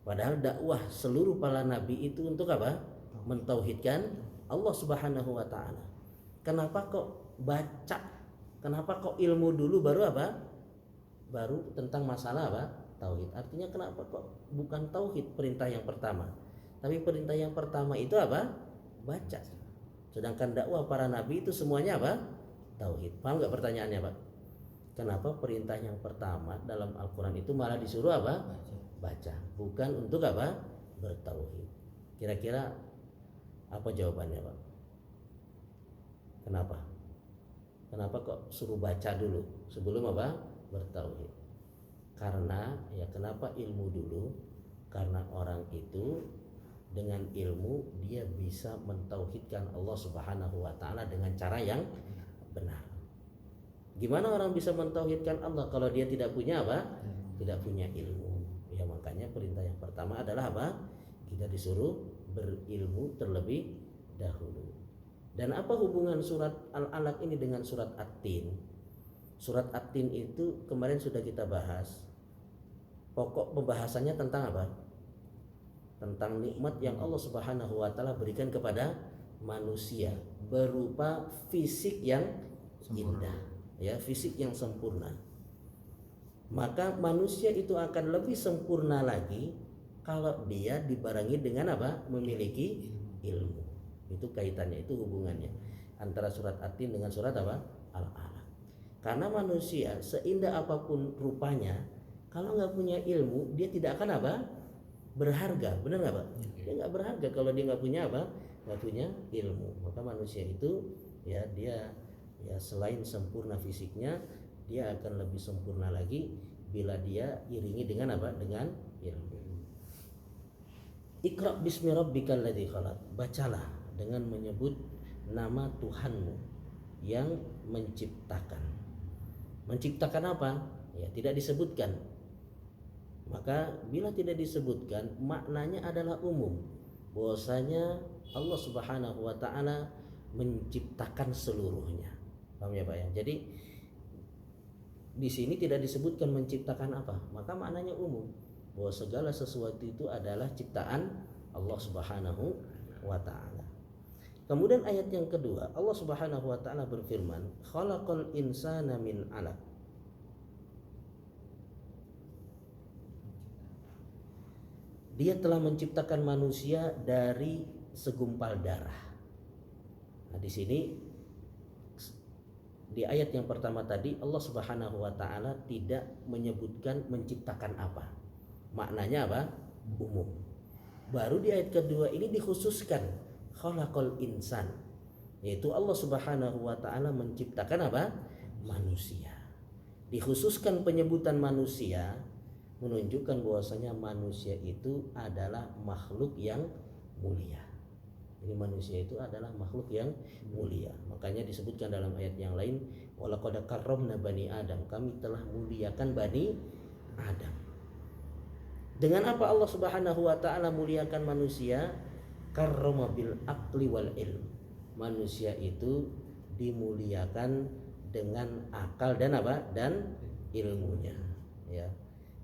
Padahal dakwah seluruh para nabi itu untuk apa? Mentauhidkan Allah Subhanahu wa taala. Kenapa kok baca? Kenapa kok ilmu dulu baru apa? baru tentang masalah apa? Tauhid. Artinya kenapa kok bukan tauhid perintah yang pertama? Tapi perintah yang pertama itu apa? Baca. Sedangkan dakwah para nabi itu semuanya apa? Tauhid. Paham nggak pertanyaannya, Pak? Kenapa perintah yang pertama dalam Al-Quran itu malah disuruh apa? Baca. Bukan untuk apa? Bertauhid. Kira-kira apa jawabannya, Pak? Kenapa? Kenapa kok suruh baca dulu sebelum apa? Bertauhid. Karena ya kenapa ilmu dulu? Karena orang itu dengan ilmu dia bisa mentauhidkan Allah Subhanahu wa taala dengan cara yang benar. Gimana orang bisa mentauhidkan Allah kalau dia tidak punya apa? Tidak punya ilmu. Ya makanya perintah yang pertama adalah apa? Kita disuruh berilmu terlebih dahulu. Dan apa hubungan surat Al-Alaq ini dengan surat At-Tin? Surat At-Tin itu kemarin sudah kita bahas. Pokok pembahasannya tentang apa? Tentang nikmat yang Allah Subhanahu wa taala berikan kepada manusia berupa fisik yang indah, ya, fisik yang sempurna. Maka manusia itu akan lebih sempurna lagi kalau dia dibarengi dengan apa? Memiliki ilmu. Itu kaitannya, itu hubungannya antara surat At-Tin dengan surat apa? Al-Alaq. Karena manusia seindah apapun rupanya, kalau nggak punya ilmu dia tidak akan apa? Berharga. Benar nggak, Pak? Dia nggak berharga kalau dia nggak punya apa? Nggak punya ilmu. Maka manusia itu ya dia ya selain sempurna fisiknya, dia akan lebih sempurna lagi bila dia iringi dengan apa? Dengan ilmu. Iqra bismi rabbikal ladzi khalaq. Bacalah dengan menyebut nama Tuhanmu yang menciptakan. Menciptakan apa? Ya tidak disebutkan. Maka bila tidak disebutkan, maknanya adalah umum. Bahwasanya Allah Subhanahu wa taala menciptakan seluruhnya. Paham ya, Pak ya? Jadi di sini tidak disebutkan menciptakan apa, maka maknanya umum. Bahwa segala sesuatu itu adalah ciptaan Allah Subhanahu wa taala. Kemudian ayat yang kedua, Allah Subhanahu wa taala berfirman, "Khalaqal insana min 'alaq." Dia telah menciptakan manusia dari segumpal darah. Nah, di sini di ayat yang pertama tadi Allah Subhanahu wa taala tidak menyebutkan menciptakan apa. Maknanya apa? Umum. Baru di ayat kedua ini dikhususkan khalaqal insan, yaitu Allah Subhanahu wa taala menciptakan apa? Manusia. Dikhususkan penyebutan manusia menunjukkan bahwasanya manusia itu adalah makhluk yang mulia. Jadi manusia itu adalah makhluk yang mulia. Makanya disebutkan dalam ayat yang lain, walaqad karramna bani Adam, kami telah muliakan bani Adam. Dengan apa Allah Subhanahu wa taala muliakan manusia? Karrama bil aqli wal ilm. Manusia itu dimuliakan dengan akal dan apa? Dan ilmunya, ya.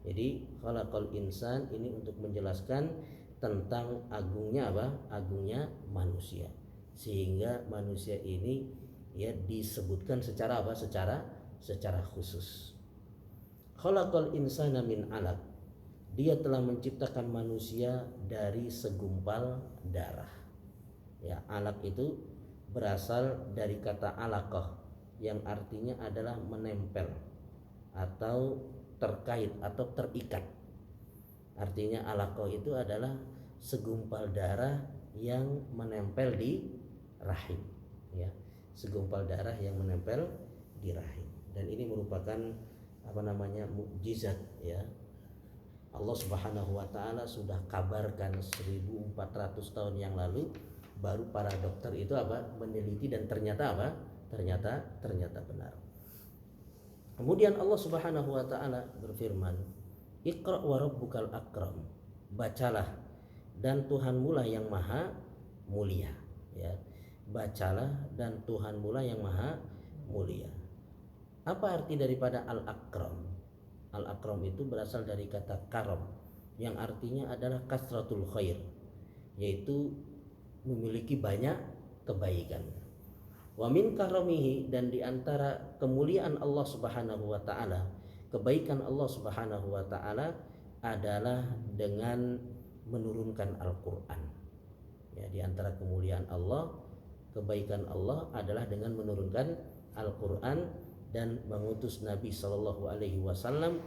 Jadi khalaqal insan ini untuk menjelaskan tentang agungnya apa? Agungnya manusia. Sehingga manusia ini ya disebutkan secara apa? Secara khusus. Khalaqal insana min 'alaq. Dia telah menciptakan manusia dari segumpal darah. Ya, alaq itu berasal dari kata alaqah yang artinya adalah menempel atau terkait atau terikat. Artinya alaqah itu adalah segumpal darah yang menempel di rahim, ya. Segumpal darah yang menempel di rahim. Dan ini merupakan mukjizat, ya. Allah Subhanahu wa taala sudah kabarkan 1400 tahun yang lalu, baru para dokter itu meneliti dan ternyata ternyata benar. Kemudian Allah Subhanahu wa taala berfirman, Iqra wa rabbukal akram. Bacalah dan Tuhanmu lah yang maha mulia, ya. Bacalah dan Tuhanmu lah yang maha mulia. Apa arti daripada al-akram? Al-akram itu berasal dari kata karam yang artinya adalah kasratul khair, yaitu memiliki banyak kebaikan. Wa min karamihi, dan diantara kemuliaan Allah Subhanahu wa taala kebaikan Allah Subhanahu wa taala adalah dengan menurunkan Al-Qur'an. Ya, di antara kemuliaan Allah, kebaikan Allah adalah dengan menurunkan Al-Qur'an dan mengutus Nabi Shallallahu alaihi wasallam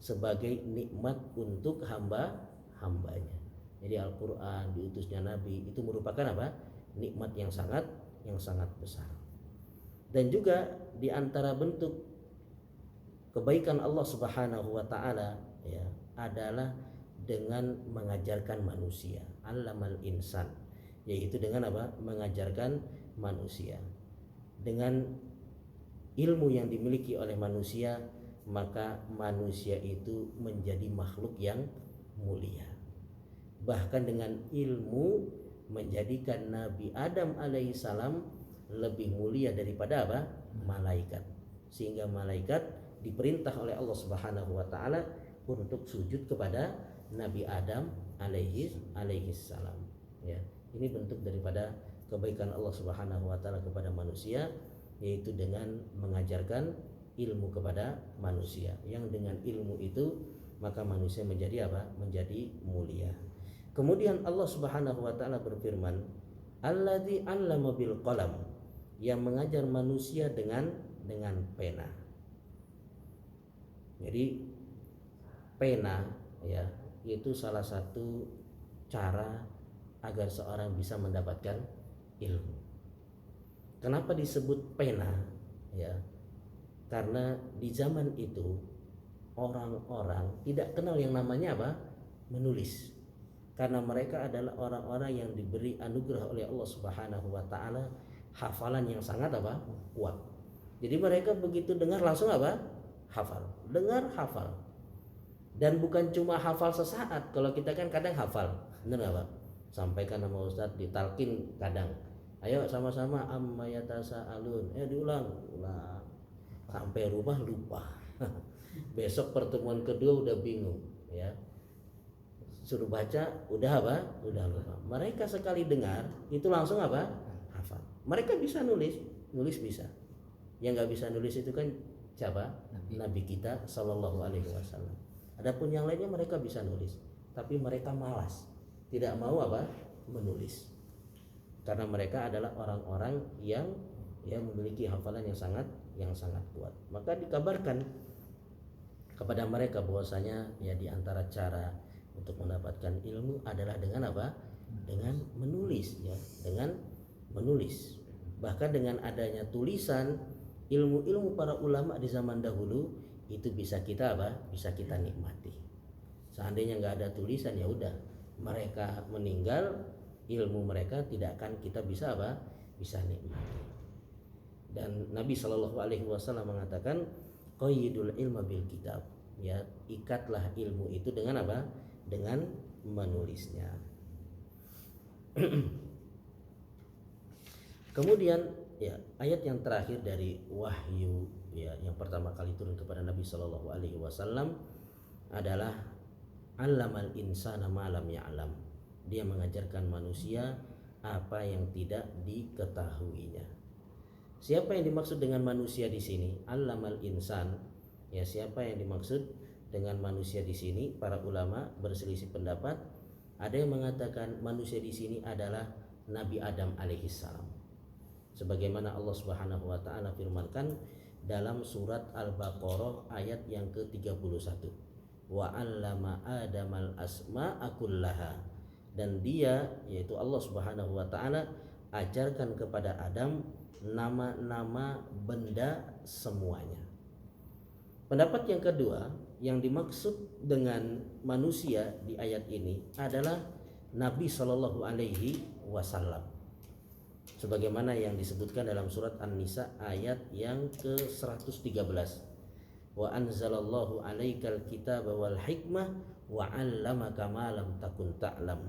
sebagai nikmat untuk hamba-hambanya. Jadi Al-Qur'an, diutusnya Nabi itu merupakan apa? Nikmat yang sangat besar. Dan juga di antara bentuk kebaikan Allah Subhanahu wa taala ya adalah dengan mengajarkan manusia, allamal insan, yaitu dengan apa? Mengajarkan manusia. Dengan ilmu yang dimiliki oleh manusia, maka manusia itu menjadi makhluk yang mulia. Bahkan dengan ilmu menjadikan Nabi Adam alaihissalam lebih mulia daripada apa? Malaikat. Sehingga malaikat diperintah oleh Allah Subhanahu wa taala untuk sujud kepada Nabi Adam alaihissalam. Ya, ini bentuk daripada kebaikan Allah Subhanahu wa taala kepada manusia, yaitu dengan mengajarkan ilmu kepada manusia. Yang dengan ilmu itu maka manusia menjadi apa? Menjadi mulia. Kemudian Allah Subhanahu wa taala berfirman, Alladzi 'allama bil qalam, yang mengajar manusia dengan pena. Jadi pena ya itu salah satu cara agar seorang bisa mendapatkan ilmu. Kenapa disebut pena? Ya, karena di zaman itu orang-orang tidak kenal yang namanya apa? Menulis. Karena mereka adalah orang-orang yang diberi anugerah oleh Allah Subhanahu wa taala hafalan yang sangat apa? Kuat. Jadi mereka begitu dengar langsung apa? Hafal. Dengar hafal. Dan bukan cuma hafal sesaat. Kalau kita kan kadang hafal, benar Pak? Sampaikan nama Ustadz, ditalkin kadang. Ayo sama-sama amma yatasaalun. Diulang. Sampai rumah lupa. Besok pertemuan kedua udah bingung, ya. Suruh baca udah apa? Udah lupa. Mereka sekali dengar itu langsung apa? Hafal. Mereka bisa nulis bisa. Yang nggak bisa nulis itu kan siapa? Nabi kita Shallallahu alaihi wasallam. Adapun yang lainnya mereka bisa nulis, tapi mereka malas, tidak mau apa? Menulis. Karena mereka adalah orang-orang yang memiliki hafalan yang sangat kuat. Maka dikabarkan kepada mereka bahwasanya ya di antara cara untuk mendapatkan ilmu adalah dengan apa? Dengan menulis ya, dengan menulis. Bahkan dengan adanya tulisan, ilmu-ilmu para ulama di zaman dahulu itu bisa kita apa? Bisa kita nikmati. Seandainya nggak ada tulisan ya udah, mereka meninggal, ilmu mereka tidak akan kita bisa apa? Bisa nikmati. Dan Nabi Shallallahu alaihi wasallam mengatakan qayyidul ilma bil kitab. Ya, ikatlah ilmu itu dengan apa? Dengan menulisnya. Kemudian ya ayat yang terakhir dari wahyu ya yang pertama kali turun kepada Nabi Shallallahu alaihi wasallam adalah allamal insana ma lam ya'lam. Dia mengajarkan manusia apa yang tidak diketahuinya. Siapa yang dimaksud dengan manusia di sini? Allamal insan. Ya, siapa yang dimaksud dengan manusia di sini? Para ulama berselisih pendapat. Ada yang mengatakan manusia di sini adalah Nabi Adam alaihissalam. Sebagaimana Allah Subhanahu wa taala firmankan dalam surat Al-Baqarah ayat yang ke-31. Wa 'allama Adamal asma'a kullaha. Dan dia yaitu Allah Subhanahu wa taala ajarkan kepada Adam nama-nama benda semuanya. Pendapat yang kedua yang dimaksud dengan manusia di ayat ini adalah Nabi Shallallahu alaihi wasallam. Sebagaimana yang disebutkan dalam surat An-Nisa ayat yang ke-113. Wa anzalallahu 'alaikal kitaba wal hikmah wa 'allamaka ma lam takun ta'lam.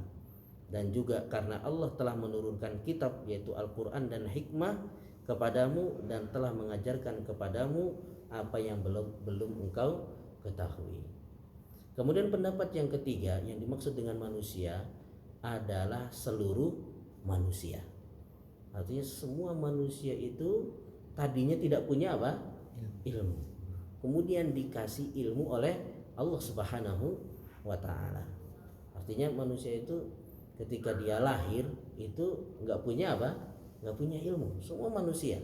Dan juga karena Allah telah menurunkan kitab yaitu Al-Qur'an dan hikmah kepadamu dan telah mengajarkan kepadamu apa yang belum engkau ketahui. Kemudian pendapat yang ketiga yang dimaksud dengan manusia adalah seluruh manusia. Artinya semua manusia itu tadinya tidak punya apa? Ilmu. kemudian dikasih ilmu oleh Allah Subhanahu wa taala. Artinya manusia itu ketika dia lahir itu nggak punya apa? Nggak punya ilmu. Semua manusia.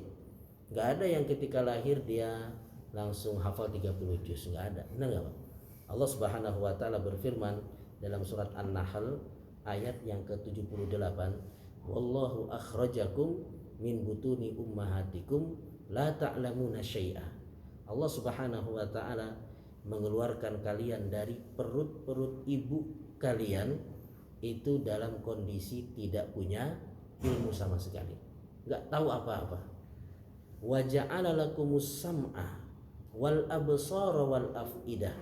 Nggak ada yang ketika lahir dia langsung hafal 30 juz, nggak ada. Benar nggak Pak? Allah Subhanahu wa taala berfirman dalam surat An-Nahl ayat yang ke-78, wallahu akhrajakum min butuni ummahatikum la ta'lamuna syai'a. Allah Subhanahu wa taala mengeluarkan kalian dari perut-perut ibu kalian itu dalam kondisi tidak punya ilmu sama sekali, nggak tahu apa-apa. Wa ja'ala lakumus sam'a wal absara wal af'idah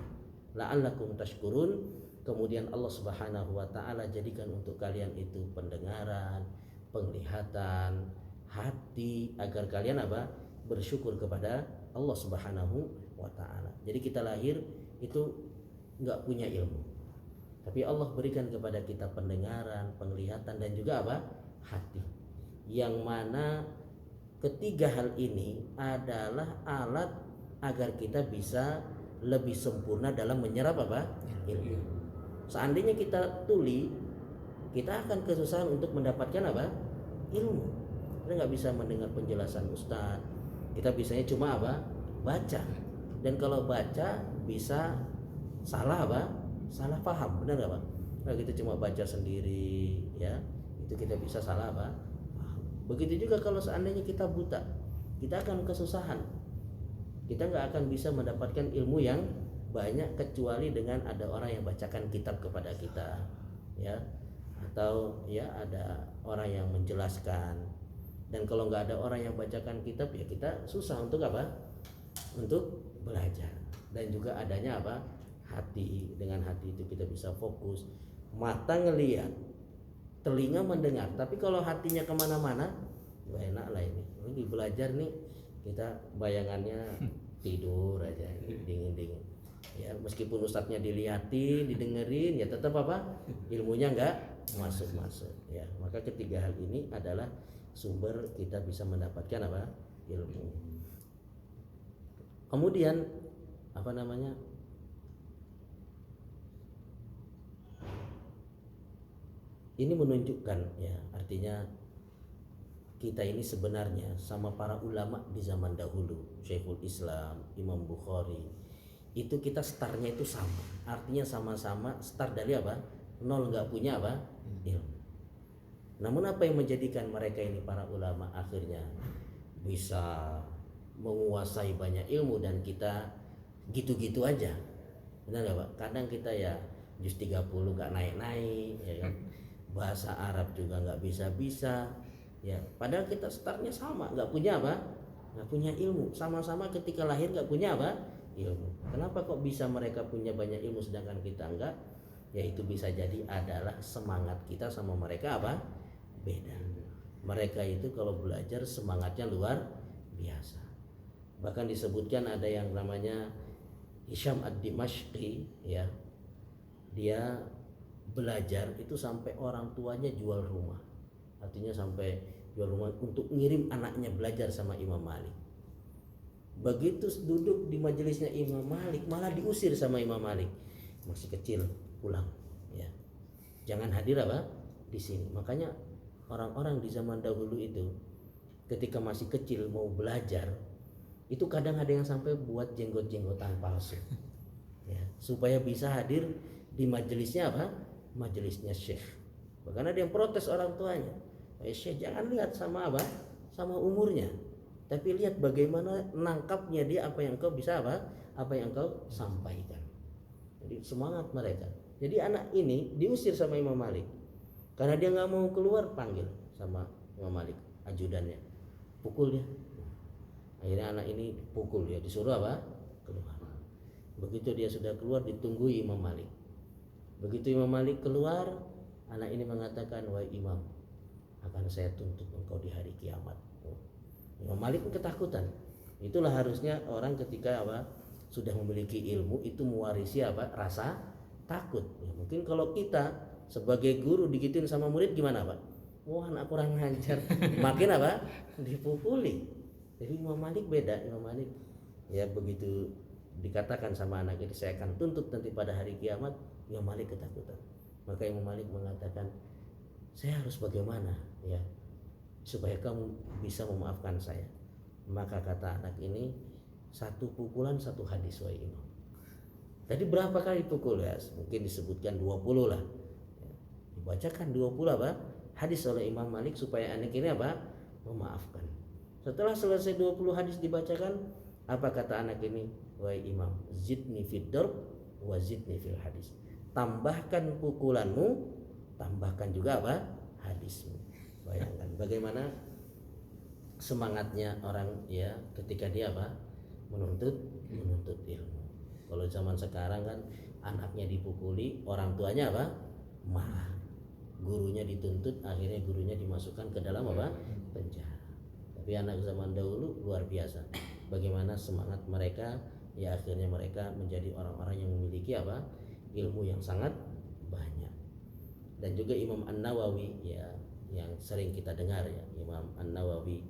la'allakum tashkurun. Kemudian Allah Subhanahu wa taala jadikan untuk kalian itu pendengaran, penglihatan, hati, agar kalian apa? Bersyukur kepada Allah Subhanahu wa taala. Jadi kita lahir itu enggak punya ilmu. Tapi Allah berikan kepada kita pendengaran, penglihatan dan juga apa? Hati. Yang mana ketiga hal ini adalah alat agar kita bisa lebih sempurna dalam menyerap apa? Ilmu. Seandainya kita tuli, kita akan kesusahan untuk mendapatkan apa? Ilmu. Kita nggak bisa mendengar penjelasan ustadz. Kita bisanya cuma apa? Baca. Dan kalau baca bisa salah apa? Salah paham, benar nggak Pak? Nah, kita cuma baca sendiri, ya itu kita bisa salah apa? Paham. Begitu juga kalau seandainya kita buta, kita akan kesusahan. Kita nggak akan bisa mendapatkan ilmu yang banyak kecuali dengan ada orang yang bacakan kitab kepada kita, ya, atau ya ada orang yang menjelaskan. Dan kalau nggak ada orang yang bacakan kitab, ya kita susah untuk apa? Untuk belajar. Dan juga adanya apa? Hati. Dengan hati itu kita bisa fokus. Mata ngelihat, telinga mendengar. Tapi kalau hatinya kemana-mana, nggak enak lah ini. Lagi belajar nih, kita bayangannya tidur aja, dingin-dingin. Ya, meskipun ustadznya dilihatin, didengerin, ya tetap apa? Ilmunya enggak masuk. Ya, maka ketiga hal ini adalah sumber kita bisa mendapatkan apa? Ilmu. Kemudian apa namanya? Ini menunjukkan ya, artinya kita ini sebenarnya sama para ulama di zaman dahulu, Syekhul Islam, Imam Bukhari, itu kita startnya itu sama, artinya sama-sama start dari apa? Nol, nggak punya apa? Ilmu. Namun apa yang menjadikan mereka ini para ulama akhirnya bisa menguasai banyak ilmu dan kita gitu-gitu aja? Benar nggak Pak? Kadang kita ya juz 30 nggak naik-naik, ya kan? Bahasa Arab juga nggak bisa-bisa, ya. Padahal kita startnya sama, nggak punya apa? Nggak punya ilmu. Sama-sama ketika lahir nggak punya apa? Ilmu. Kenapa kok bisa mereka punya banyak ilmu sedangkan kita enggak? Ya itu bisa jadi adalah semangat kita sama mereka apa? Beda. Mereka itu kalau belajar semangatnya luar biasa. Bahkan disebutkan ada yang namanya Hisham ad-Dimashqi, ya. Dia belajar itu sampai orang tuanya jual rumah. Artinya sampai jual rumah untuk ngirim anaknya belajar sama Imam Malik. Begitu duduk di majelisnya Imam Malik malah diusir sama Imam Malik. Masih kecil, pulang, ya. Jangan hadir apa? Di sini. Makanya orang-orang di zaman dahulu itu ketika masih kecil mau belajar, itu kadang ada yang sampai buat jenggot-jenggotan palsu. Ya, supaya bisa hadir di majelisnya apa? Majelisnya Syekh. Bahkan ada yang protes orang tuanya. Syekh jangan lihat sama apa? Sama umurnya. Tapi lihat bagaimana nangkapnya dia apa yang kau bisa apa? Apa yang kau sampaikan. Jadi semangat mereka. Jadi anak ini diusir sama Imam Malik. Karena dia nggak mau keluar, panggil sama Imam Malik ajudannya. Pukul dia. Akhirnya anak ini pukul ya, disuruh apa? Keluar. Begitu dia sudah keluar ditunggu Imam Malik. Begitu Imam Malik keluar, anak ini mengatakan, wahai Imam, akan saya tuntut engkau di hari kiamat. Imam Malik ketakutan. Itulah harusnya orang ketika apa sudah memiliki ilmu itu mewarisi apa? Rasa takut. Ya, mungkin kalau kita sebagai guru digituin sama murid gimana Pak? Wah anak kurang ngajar. Makin apa? Dipukuli. Jadi Imam Malik beda. Imam Malik ya begitu dikatakan sama anak ini, saya akan tuntut nanti pada hari kiamat, Imam Malik ketakutan. Maka Imam Malik mengatakan, saya harus bagaimana ya supaya kamu bisa memaafkan saya. Maka kata anak ini, satu pukulan satu hadis wahai imam. Tadi berapa kali pukul ya? Mungkin disebutkan 20 lah. Dibacakan 20 apa? Hadis oleh Imam Malik supaya anak ini apa? Memaafkan. Setelah selesai 20 hadis dibacakan, apa kata anak ini? Wahai imam, zidni fid darb wa zidni fil hadis. Tambahkan pukulanmu, tambahkan juga apa? Hadismu. Bayangkan bagaimana semangatnya orang ya ketika dia apa? Menuntut ilmu. Kalau zaman sekarang kan anaknya dipukuli, orang tuanya apa? Marah. Gurunya dituntut, akhirnya gurunya dimasukkan ke dalam apa? Penjara. Tapi anak zaman dahulu luar biasa. Bagaimana semangat mereka, ya akhirnya mereka menjadi orang-orang yang memiliki apa? Ilmu yang sangat banyak. Dan juga Imam An-Nawawi ya, yang sering kita dengar ya, Imam An-Nawawi,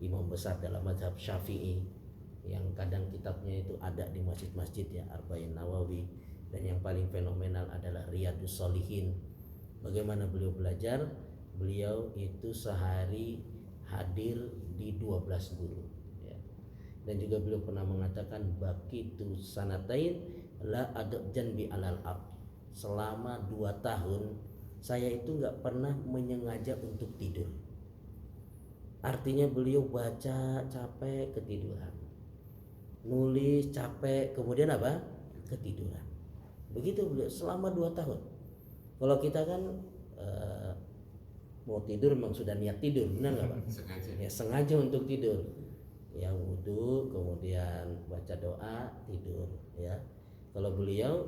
imam besar dalam mazhab Syafi'i, yang kadang kitabnya itu ada di masjid-masjid ya, Arba'in Nawawi. Dan yang paling fenomenal adalah Riyadus Shalihin. Bagaimana beliau belajar? Beliau itu sehari hadir di 12 guru ya. Dan juga beliau pernah mengatakan, baqitu sanatain la adab janbi alal ab. Selama 2 tahun saya itu nggak pernah menyengaja untuk tidur. Artinya beliau baca capek ketiduran, nulis capek kemudian apa? Ketiduran. Begitu beliau selama 2 tahun. Kalau kita kan mau tidur memang sudah niat tidur, benar nggak Pak? Sengaja. Ya sengaja untuk tidur. Ya wudhu, kemudian baca doa, tidur. Ya. Kalau beliau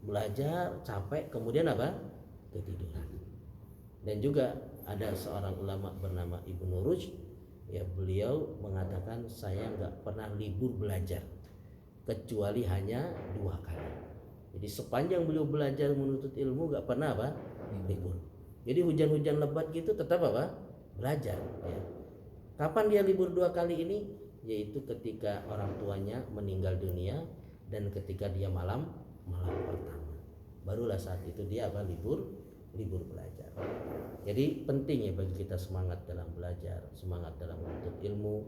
belajar capek kemudian apa? Ketiduran. Dan juga ada seorang ulama bernama Ibnu Rushd, ya beliau mengatakan saya nggak pernah libur belajar kecuali hanya 2 kali. Jadi sepanjang beliau belajar menuntut ilmu nggak pernah apa? Libur. Jadi hujan-hujan lebat gitu tetap apa? Belajar. Ya. Kapan dia libur 2 kali ini? Yaitu ketika orang tuanya meninggal dunia dan ketika dia malam pertama. Barulah saat itu dia apa? Libur belajar. Jadi penting ya bagi kita semangat dalam belajar, semangat dalam menuntut ilmu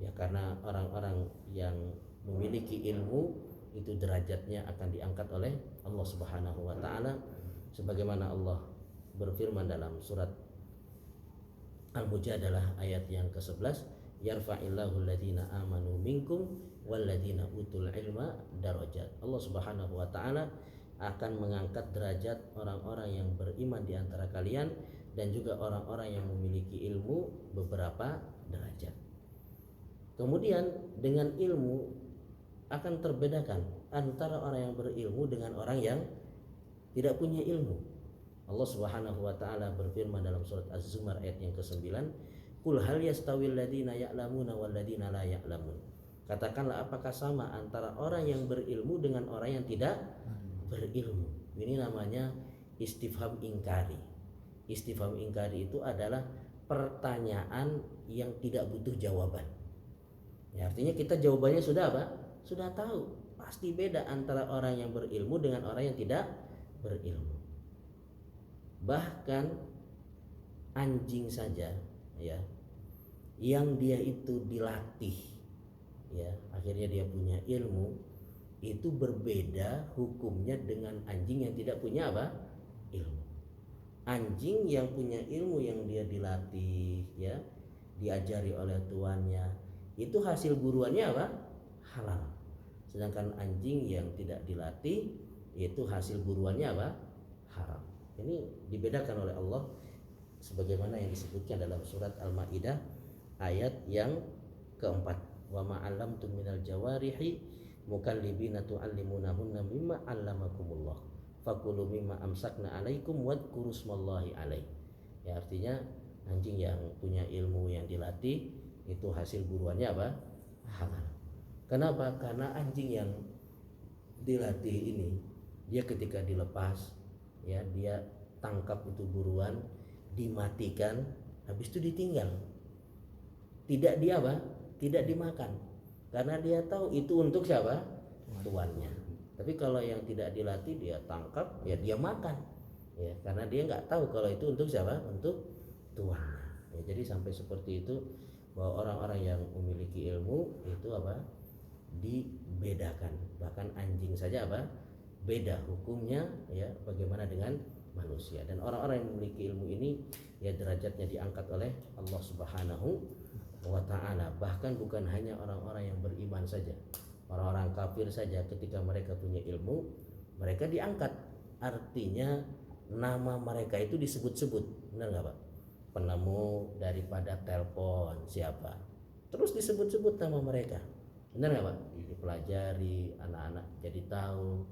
ya, karena orang-orang yang memiliki ilmu itu derajatnya akan diangkat oleh Allah Subhanahu wa taala, sebagaimana Allah berfirman dalam surat Al-Mujadalah ayat yang ke-11, yarfa'illahu alladhina amanu minkum walladhina utul ilma darajat. Allah Subhanahu wa taala akan mengangkat derajat orang-orang yang beriman di antara kalian dan juga orang-orang yang memiliki ilmu beberapa derajat. Kemudian dengan ilmu akan terbedakan antara orang yang berilmu dengan orang yang tidak punya ilmu. Allah Subhanahu wa taala berfirman dalam surat Az-Zumar ayat yang ke-9, "Qul hal yastawil ladzina ya'lamuna wal ladzina la ya'lamun." Katakanlah, apakah sama antara orang yang berilmu dengan orang yang tidak berilmu? Ini namanya istifham ingkari. Istifham ingkari itu adalah pertanyaan yang tidak butuh jawaban. Ya, artinya kita jawabannya sudah apa? Sudah tahu. Pasti beda antara orang yang berilmu dengan orang yang tidak berilmu. Bahkan anjing saja ya, yang dia itu dilatih ya, akhirnya dia punya ilmu, itu berbeda hukumnya dengan anjing yang tidak punya apa? Ilmu. Anjing yang punya ilmu, yang dia dilatih ya, diajari oleh tuannya, itu hasil buruannya apa? Halal. Sedangkan anjing yang tidak dilatih, itu hasil buruannya apa? Haram. Ini dibedakan oleh Allah sebagaimana yang disebutkan dalam surat Al-Maidah ayat yang keempat, wa ma'allamtum minal jawarihi mukallibina tu'allimunahunna mimma 'allamakumullah fakulu mimma amsakna 'alaikum wadhkuru smallahi 'alaihi. Ya, artinya anjing yang punya ilmu yang dilatih itu hasil buruannya apa? Halal. Kenapa? Karena anjing yang dilatih ini, dia ketika dilepas ya, dia tangkap itu buruan, dimatikan, habis itu ditinggal. Tidak dia apa? Tidak dimakan. karena dia tahu itu untuk siapa? Tuannya. Tapi kalau yang tidak dilatih, dia tangkap, ya dia makan, ya karena dia nggak tahu kalau itu untuk siapa? Untuk tuannya. Ya, jadi sampai seperti itu bahwa orang-orang yang memiliki ilmu itu apa? Dibedakan. Bahkan anjing saja apa? Beda hukumnya, ya bagaimana dengan manusia. Dan orang-orang yang memiliki ilmu ini ya derajatnya diangkat oleh Allah Subhanahu wa taala. Bahkan bukan hanya orang-orang yang beriman saja, orang-orang kafir saja ketika mereka punya ilmu, mereka diangkat. Artinya nama mereka itu disebut-sebut. Benar nggak Pak? Penemu daripada telepon siapa, terus disebut-sebut nama mereka. Benar nggak Pak? Dipelajari, anak-anak jadi tahu.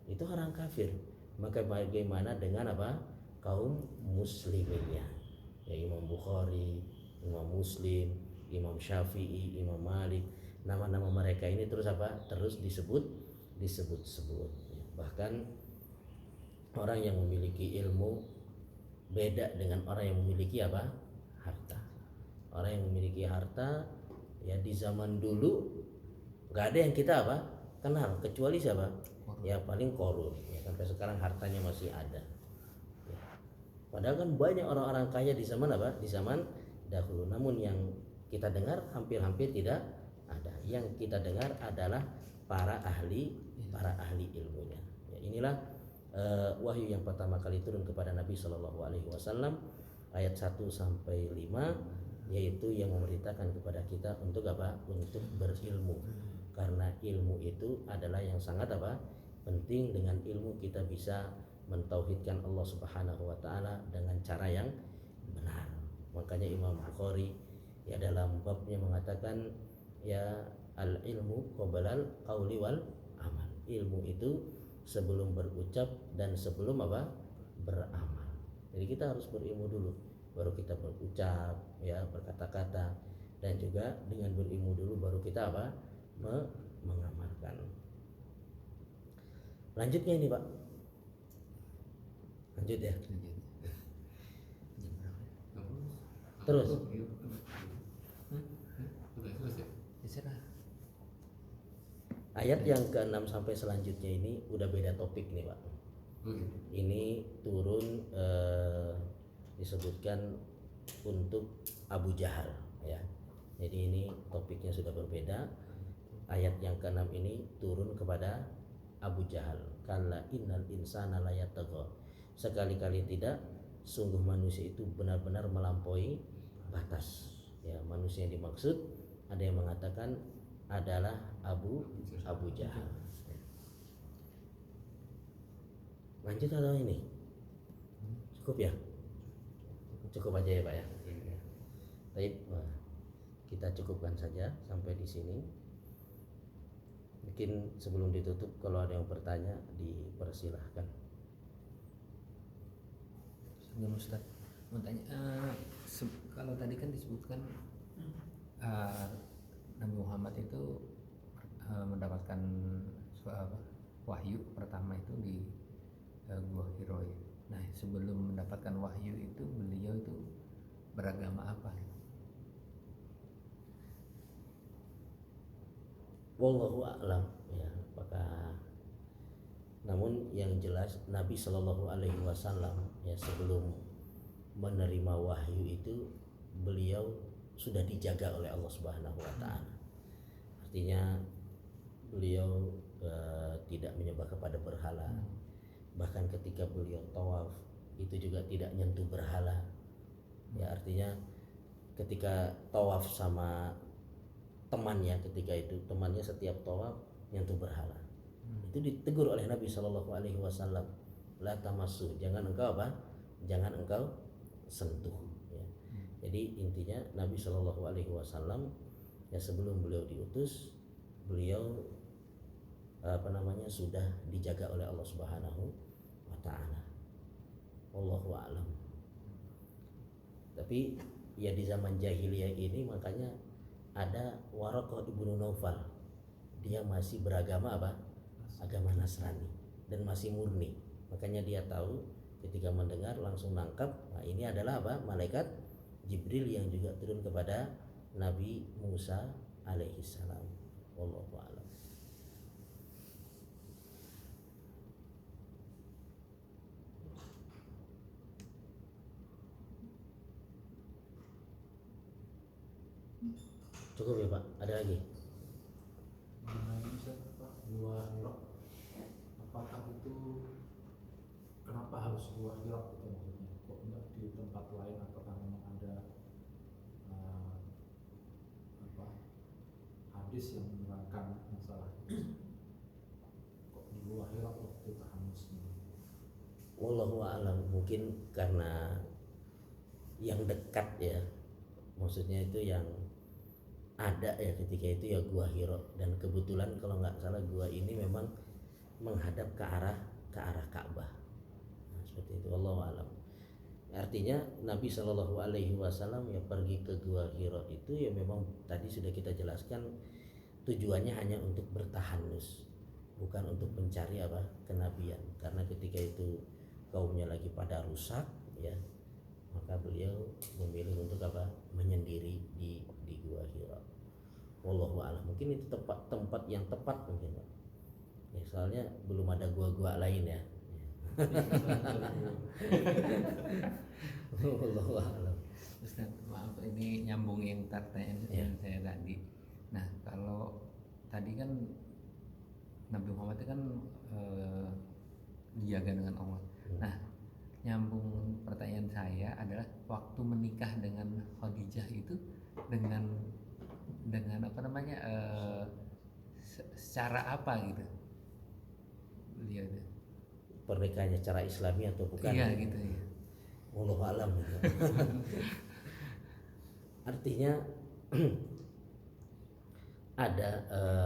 Itu orang kafir. Maka bagaimana dengan apa? Kaum musliminnya, ya Imam Bukhari, Imam Muslim, Imam Syafi'i, Imam Malik. Nama-nama mereka ini terus apa? Terus disebut-sebut. Bahkan orang yang memiliki ilmu beda dengan orang yang memiliki apa? Harta. Orang yang memiliki harta ya di zaman dulu nggak ada yang kita apa? Kenal kecuali siapa? Ya paling Korun. Ya, sampai sekarang hartanya masih ada. Ya. Padahal kan banyak orang-orang kaya di zaman apa? Di zaman dahulu. Namun yang kita dengar hampir-hampir tidak ada. Yang kita dengar adalah para ahli ilmunya. Ya, inilah wahyu yang pertama kali turun kepada Nabi Shallallahu Alaihi Wasallam, ayat 1 sampai 5, yaitu yang memerintahkan kepada kita untuk apa? Untuk berilmu. Karena ilmu itu adalah yang sangat apa? Penting. Dengan ilmu kita bisa mentauhidkan Allah Subhanahu wa taala dengan cara yang benar. Makanya Imam Bukhari ya dalam babnya mengatakan ya al ilmu qoblal qauli wal amal. Ilmu itu sebelum berucap dan sebelum apa? Beramal. Jadi kita harus berilmu dulu, baru kita berucap, ya berkata-kata, dan juga dengan berilmu dulu baru kita apa? Mengamalkan. Lanjutnya ini Pak. Lanjut ya. Terus. Ayat yang ke-6 sampai selanjutnya ini udah beda topik nih Pak. Ini turun disebutkan untuk Abu Jahal ya. Jadi ini topiknya sudah berbeda. Ayat yang ke-6 ini turun kepada Abu Jahal. Kalla innal insana layatagha. Sekali-kali tidak, sungguh manusia itu benar-benar melampaui batas. Ya, manusia yang dimaksud ada yang mengatakan adalah Abu Jahal. Lanjut atau ini? Cukup ya? Cukup aja ya Pak ya. Baik, kita cukupkan saja sampai di sini. Mungkin sebelum ditutup kalau ada yang bertanya dipersilahkan. Sebelum Ustaz mau tanya, kalau tadi kan disebutkan Nabi Muhammad itu mendapatkan wahyu pertama itu di Gua Hiro. Nah, sebelum mendapatkan wahyu itu beliau itu beragama apa? Wallahu a'lam ya, apakah, namun yang jelas Nabi Shallallahu Alaihi Wasallam ya sebelum menerima wahyu itu beliau sudah dijaga oleh Allah Subhanahu Wa Taala. Artinya beliau tidak menyembah kepada berhala. Bahkan ketika beliau tawaf itu juga tidak nyentuh berhala. Ya artinya ketika tawaf sama temannya, ketika itu temannya setiap tawaf nyentuh berhala. Itu ditegur oleh Nabi Shallallahu Alaihi Wasallam, la tamassu, jangan engkau apa? Jangan engkau sentuh. Ya. Jadi intinya Nabi Shallallahu Alaihi Wasallam ya sebelum beliau diutus, beliau sudah dijaga oleh Allah Subhanahu Wa Taala. Wallahu a'lam. Tapi ya di zaman jahiliyah ini makanya ada Waraqah ibnu Naufal, dia masih beragama apa? Agama Nasrani dan masih murni. Makanya dia tahu ketika mendengar langsung nangkap. Nah, ini adalah apa? Malaikat Jibril yang juga turun kepada Nabi Musa alaihissalam. Wallahu a'lam. Cukup ya Pak, ada lagi? Bisa Pak, gua Hira, apakah itu kenapa harus gua Hira itu maksudnya? Kok enggak di tempat lain? Apakah memang ada eh, apa hadis yang menerangkan masalah itu? Kok di gua Hira waktu tahamusnya? Wallahu a'lam, mungkin karena yang dekat ya, maksudnya itu yang ada ya ketika itu ya gua Hiro, dan kebetulan kalau nggak salah gua ini memang menghadap ke arah Ka'bah. Nah, seperti itu, wallahu a'lam. Artinya Nabi Shallallahu Alaihi Wasallam ya pergi ke gua Hiro itu ya memang tadi sudah kita jelaskan tujuannya hanya untuk bertahanus, bukan untuk mencari apa kenabian, karena ketika itu kaumnya lagi pada rusak ya, maka beliau memilih untuk apa menyendiri di gua Hira. Wallahu a'lam, mungkin itu tempat yang tepat mungkin Pak. Ya, soalnya belum ada gua-gua lain ya. Wallahu a'lam. Ustaz, maaf ini nyambung yang pertanyaan Ya. saya tadi. Nah, kalau tadi kan Nabi Muhammad itu kan dijaga dengan Allah. Nah, nyambung pertanyaan saya adalah waktu menikah dengan Khadijah itu dengan apa namanya secara apa gitu beliau itu? Pernikahannya cara Islami atau bukan? Iya gitu ya. Wallahu a'lam. Artinya ada